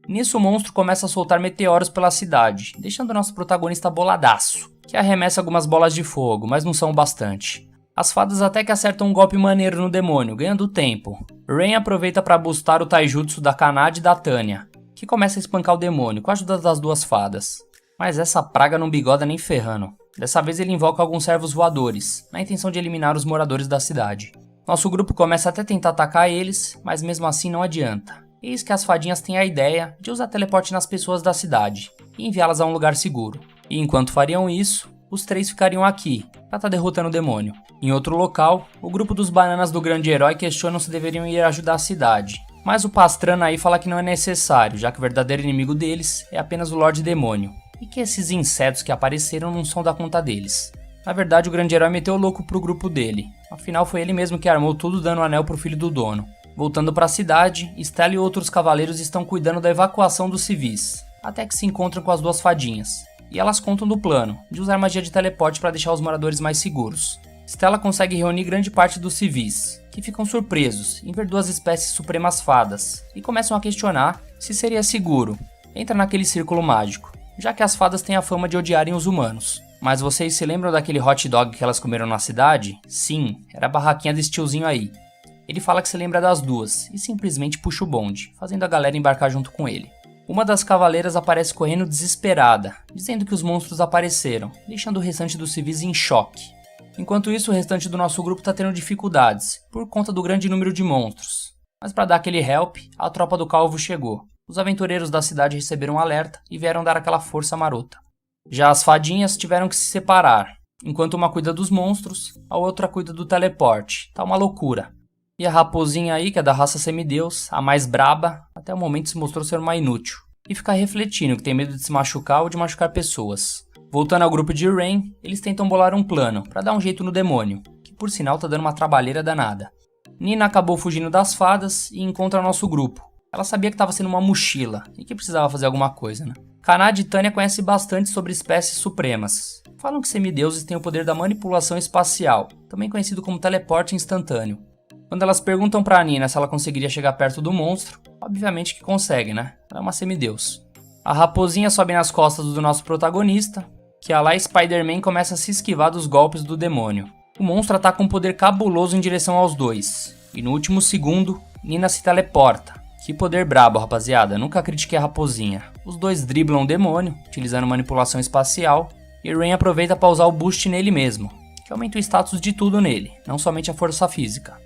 Nisso o monstro começa a soltar meteoros pela cidade, deixando o nosso protagonista boladaço, que arremessa algumas bolas de fogo, mas não são o bastante. As fadas até que acertam um golpe maneiro no demônio, ganhando tempo. Rain aproveita para boostar o taijutsu da Kanade e da Tanya, que começa a espancar o demônio com a ajuda das duas fadas. Mas essa praga não bigoda nem ferrando. Dessa vez ele invoca alguns servos voadores, na intenção de eliminar os moradores da cidade. Nosso grupo começa até a tentar atacar eles, mas mesmo assim não adianta. Eis que as fadinhas têm a ideia de usar teleporte nas pessoas da cidade e enviá-las a um lugar seguro. E enquanto fariam isso, os três ficariam aqui, pra estar derrotando o demônio. Em outro local, o grupo dos bananas do grande herói questionam se deveriam ir ajudar a cidade. Mas o Pastrana aí fala que não é necessário, já que o verdadeiro inimigo deles é apenas o Lorde Demônio. E que esses insetos que apareceram não são da conta deles. Na verdade, o grande herói meteu o louco pro grupo dele. Afinal, foi ele mesmo que armou tudo dando o anel pro filho do dono. Voltando para a cidade, Stella e outros cavaleiros estão cuidando da evacuação dos civis, até que se encontram com as duas fadinhas. E elas contam do plano, de usar magia de teleporte para deixar os moradores mais seguros. Stella consegue reunir grande parte dos civis, que ficam surpresos em ver duas espécies supremas fadas, e começam a questionar se seria seguro. Entra naquele círculo mágico, já que as fadas têm a fama de odiarem os humanos. Mas vocês se lembram daquele hot dog que elas comeram na cidade? Sim, era a barraquinha desse tiozinho aí. Ele fala que se lembra das duas e simplesmente puxa o bonde, fazendo a galera embarcar junto com ele. Uma das cavaleiras aparece correndo desesperada, dizendo que os monstros apareceram, deixando o restante dos civis em choque. Enquanto isso, o restante do nosso grupo está tendo dificuldades, por conta do grande número de monstros. Mas para dar aquele help, a tropa do Calvo chegou. Os aventureiros da cidade receberam um alerta e vieram dar aquela força marota. Já as fadinhas tiveram que se separar. Enquanto uma cuida dos monstros, a outra cuida do teleporte. Tá uma loucura. E a raposinha aí, que é da raça semideus, a mais braba, até o momento se mostrou ser uma inútil. E fica refletindo que tem medo de se machucar ou de machucar pessoas. Voltando ao grupo de Rain, eles tentam bolar um plano pra dar um jeito no demônio, que por sinal tá dando uma trabalheira danada. Nina acabou fugindo das fadas e encontra o nosso grupo. Ela sabia que estava sendo uma mochila e que precisava fazer alguma coisa, né? Kanade e Tanya conhecem bastante sobre espécies supremas. Falam que semideuses têm o poder da manipulação espacial, também conhecido como teleporte instantâneo. Quando elas perguntam pra Nina se ela conseguiria chegar perto do monstro, obviamente que consegue, né? Ela é uma semideus. A raposinha sobe nas costas do nosso protagonista, que a lá Spider-Man começa a se esquivar dos golpes do demônio. O monstro ataca um poder cabuloso em direção aos dois, e no último segundo, Nina se teleporta. Que poder brabo, rapaziada, nunca critiquei a raposinha. Os dois driblam o demônio, utilizando manipulação espacial, e Rain aproveita para usar o boost nele mesmo, que aumenta o status de tudo nele, não somente a força física.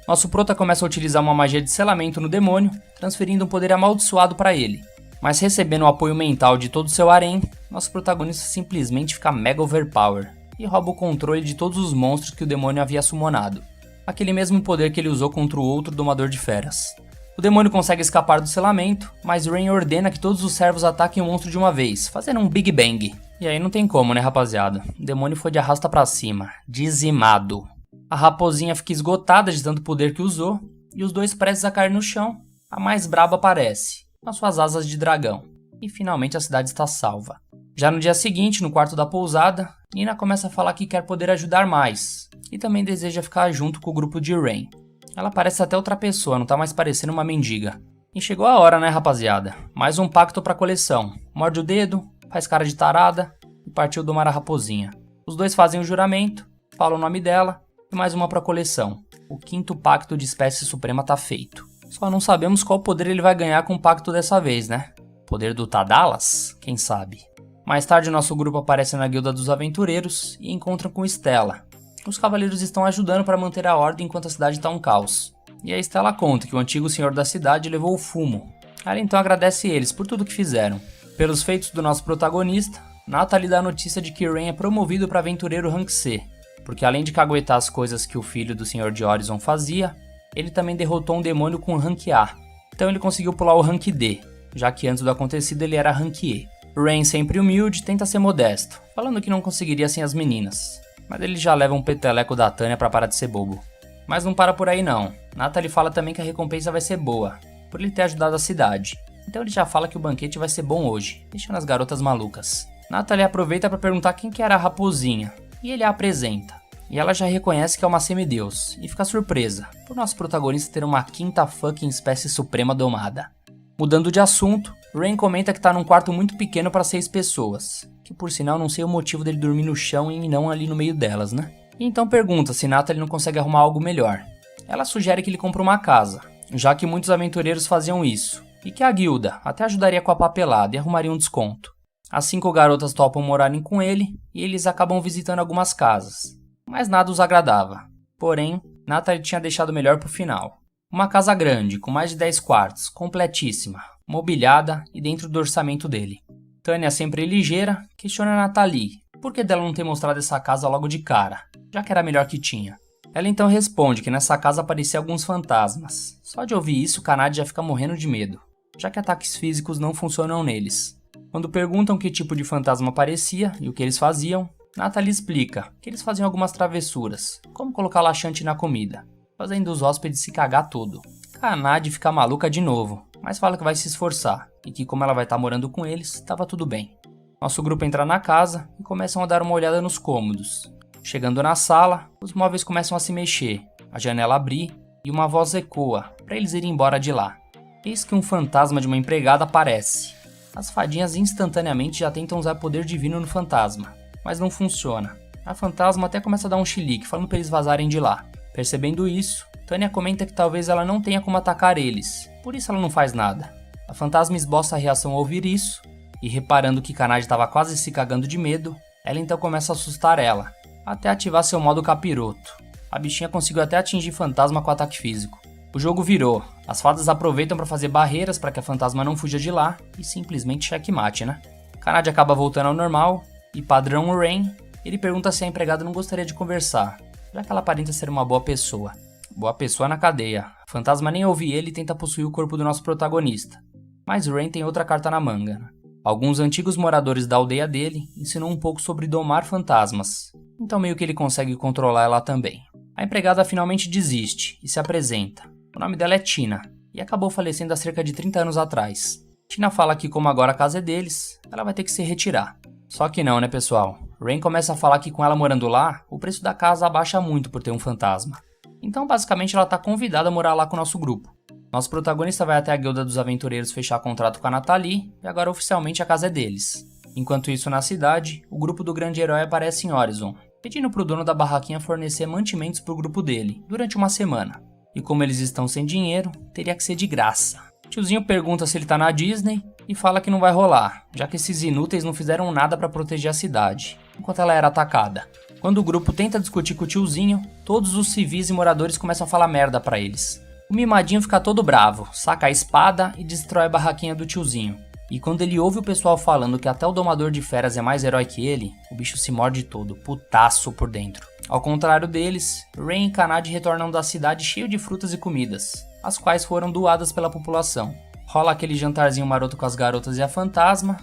Nosso prota começa a utilizar uma magia de selamento no demônio, transferindo um poder amaldiçoado para ele. Mas recebendo o apoio mental de todo o seu harém, nosso protagonista simplesmente fica mega overpower e rouba o controle de todos os monstros que o demônio havia summonado. Aquele mesmo poder que ele usou contra o outro domador de feras. O demônio consegue escapar do selamento, mas Rain ordena que todos os servos ataquem o monstro de uma vez, fazendo um Big Bang. E aí não tem como, né, rapaziada? O demônio foi de arrasta pra cima, dizimado. A raposinha fica esgotada de tanto poder que usou, e os dois prestes a cair no chão, a mais braba aparece, com as suas asas de dragão. E finalmente a cidade está salva. Já no dia seguinte, no quarto da pousada, Nina começa a falar que quer poder ajudar mais, e também deseja ficar junto com o grupo de Rain. Ela parece até outra pessoa, não tá mais parecendo uma mendiga. E chegou a hora, né, rapaziada? Mais um pacto pra coleção. Morde o dedo, faz cara de tarada e partiu domar a raposinha. Os dois fazem o juramento, falam o nome dela e mais uma pra coleção. O quinto pacto de espécie suprema tá feito. Só não sabemos qual poder ele vai ganhar com o pacto dessa vez, né? Poder do Tadalas? Quem sabe? Mais tarde nosso grupo aparece na guilda dos aventureiros e encontram com Stella. Os cavaleiros estão ajudando para manter a ordem enquanto a cidade está um caos. E a Stella conta que o antigo senhor da cidade levou o fumo. Ela então agradece eles por tudo que fizeram. Pelos feitos do nosso protagonista, Natalie dá a notícia de que Rain é promovido para aventureiro Rank C, porque além de caguetar as coisas que o filho do senhor de Horizon fazia, ele também derrotou um demônio com Rank A. Então ele conseguiu pular o Rank D, já que antes do acontecido ele era Rank E. Rain, sempre humilde, tenta ser modesto, falando que não conseguiria sem as meninas. Mas ele já leva um peteleco da Tânia pra parar de ser bobo. Mas não para por aí não. Natalie fala também que a recompensa vai ser boa, por ele ter ajudado a cidade. Então ele já fala que o banquete vai ser bom hoje, deixando as garotas malucas. Natalie aproveita para perguntar quem que era a raposinha, e ele a apresenta. E ela já reconhece que é uma semideus, e fica surpresa, por nosso protagonista ter uma quinta fucking espécie suprema domada. Mudando de assunto, Rain comenta que tá num quarto muito pequeno para 6 pessoas, que por sinal não sei o motivo dele dormir no chão e não ali no meio delas, né? E então pergunta se Natalie não consegue arrumar algo melhor. Ela sugere que ele compre uma casa, já que muitos aventureiros faziam isso, e que a guilda até ajudaria com a papelada e arrumaria um desconto. As 5 garotas topam morarem com ele e eles acabam visitando algumas casas. Mas nada os agradava. Porém, Natalie tinha deixado melhor pro final. Uma casa grande, com mais de 10 quartos, completíssima, mobiliada e dentro do orçamento dele. Tânia, sempre ligeira, questiona Natalie por que dela não ter mostrado essa casa logo de cara, já que era a melhor que tinha. Ela então responde que nessa casa apareciam alguns fantasmas. Só de ouvir isso, Kanade já fica morrendo de medo, já que ataques físicos não funcionam neles. Quando perguntam que tipo de fantasma aparecia e o que eles faziam, Natalie explica que eles faziam algumas travessuras, como colocar laxante na comida, fazendo os hóspedes se cagar todo. Kanade fica maluca de novo, mas fala que vai se esforçar, e que como ela vai estar morando com eles, estava tudo bem. Nosso grupo entra na casa e começam a dar uma olhada nos cômodos. Chegando na sala, os móveis começam a se mexer, a janela abrir e uma voz ecoa para eles irem embora de lá. Eis que um fantasma de uma empregada aparece. As fadinhas instantaneamente já tentam usar poder divino no fantasma, mas não funciona. A fantasma até começa a dar um chilique, falando para eles vazarem de lá. Percebendo isso, Tânia comenta que talvez ela não tenha como atacar eles, por isso ela não faz nada. A fantasma esboça a reação ao ouvir isso, e reparando que Kanade estava quase se cagando de medo, ela então começa a assustar ela, até ativar seu modo capiroto. A bichinha conseguiu até atingir fantasma com ataque físico. O jogo virou, as fadas aproveitam para fazer barreiras para que a fantasma não fuja de lá, e simplesmente checkmate, né? Kanade acaba voltando ao normal, e padrão Rain, ele pergunta se a empregada não gostaria de conversar, já que ela aparenta ser uma boa pessoa. Boa pessoa na cadeia. A fantasma nem ouve ele e tenta possuir o corpo do nosso protagonista. Mas Rain tem outra carta na manga. Alguns antigos moradores da aldeia dele ensinam um pouco sobre domar fantasmas, então meio que ele consegue controlar ela também. A empregada finalmente desiste e se apresenta. O nome dela é Tina, e acabou falecendo há cerca de 30 anos atrás. Tina fala que como agora a casa é deles, ela vai ter que se retirar. Só que não, né pessoal? Rain começa a falar que com ela morando lá, o preço da casa abaixa muito por ter um fantasma. Então basicamente ela tá convidada a morar lá com o nosso grupo. Nosso protagonista vai até a guilda dos aventureiros fechar contrato com a Natalie, e agora oficialmente a casa é deles. Enquanto isso na cidade, o grupo do grande herói aparece em Horizon, pedindo pro dono da barraquinha fornecer mantimentos pro grupo dele, durante uma semana. E como eles estão sem dinheiro, teria que ser de graça. Tiozinho pergunta se ele tá na Disney e fala que não vai rolar, já que esses inúteis não fizeram nada pra proteger a cidade, enquanto ela era atacada. Quando o grupo tenta discutir com o tiozinho, todos os civis e moradores começam a falar merda pra eles. O mimadinho fica todo bravo, saca a espada e destrói a barraquinha do tiozinho. E quando ele ouve o pessoal falando que até o domador de feras é mais herói que ele, o bicho se morde todo, putaço por dentro. Ao contrário deles, Rain e Kanade retornam da cidade cheio de frutas e comidas, as quais foram doadas pela população. Rola aquele jantarzinho maroto com as garotas e a fantasma,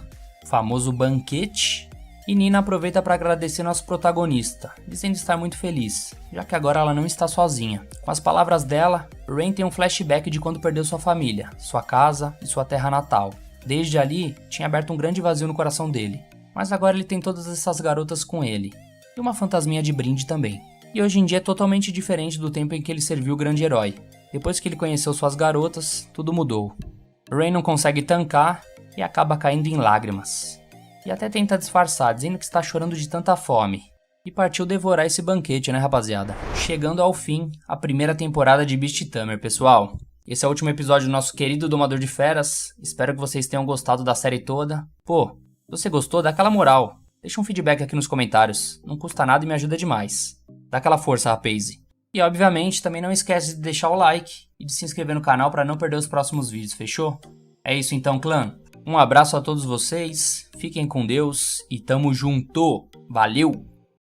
famoso banquete, e Nina aproveita para agradecer nosso protagonista, dizendo estar muito feliz, já que agora ela não está sozinha. Com as palavras dela, Rain tem um flashback de quando perdeu sua família, sua casa e sua terra natal. Desde ali, tinha aberto um grande vazio no coração dele, mas agora ele tem todas essas garotas com ele, e uma fantasminha de brinde também. E hoje em dia é totalmente diferente do tempo em que ele serviu o grande herói. Depois que ele conheceu suas garotas, tudo mudou. Rain não consegue tancar e acaba caindo em lágrimas. E até tenta disfarçar, dizendo que está chorando de tanta fome. E partiu devorar esse banquete, né rapaziada? Chegando ao fim, a primeira temporada de Beast Tamer, pessoal. Esse é o último episódio do nosso querido Domador de Feras. Espero que vocês tenham gostado da série toda. Pô, se você gostou, dá aquela moral. Deixa um feedback aqui nos comentários. Não custa nada e me ajuda demais. Dá aquela força, rapaz. E obviamente, também não esquece de deixar o like e de se inscrever no canal para não perder os próximos vídeos, fechou? É isso então, clã. Um abraço a todos vocês, fiquem com Deus e tamo junto. Valeu!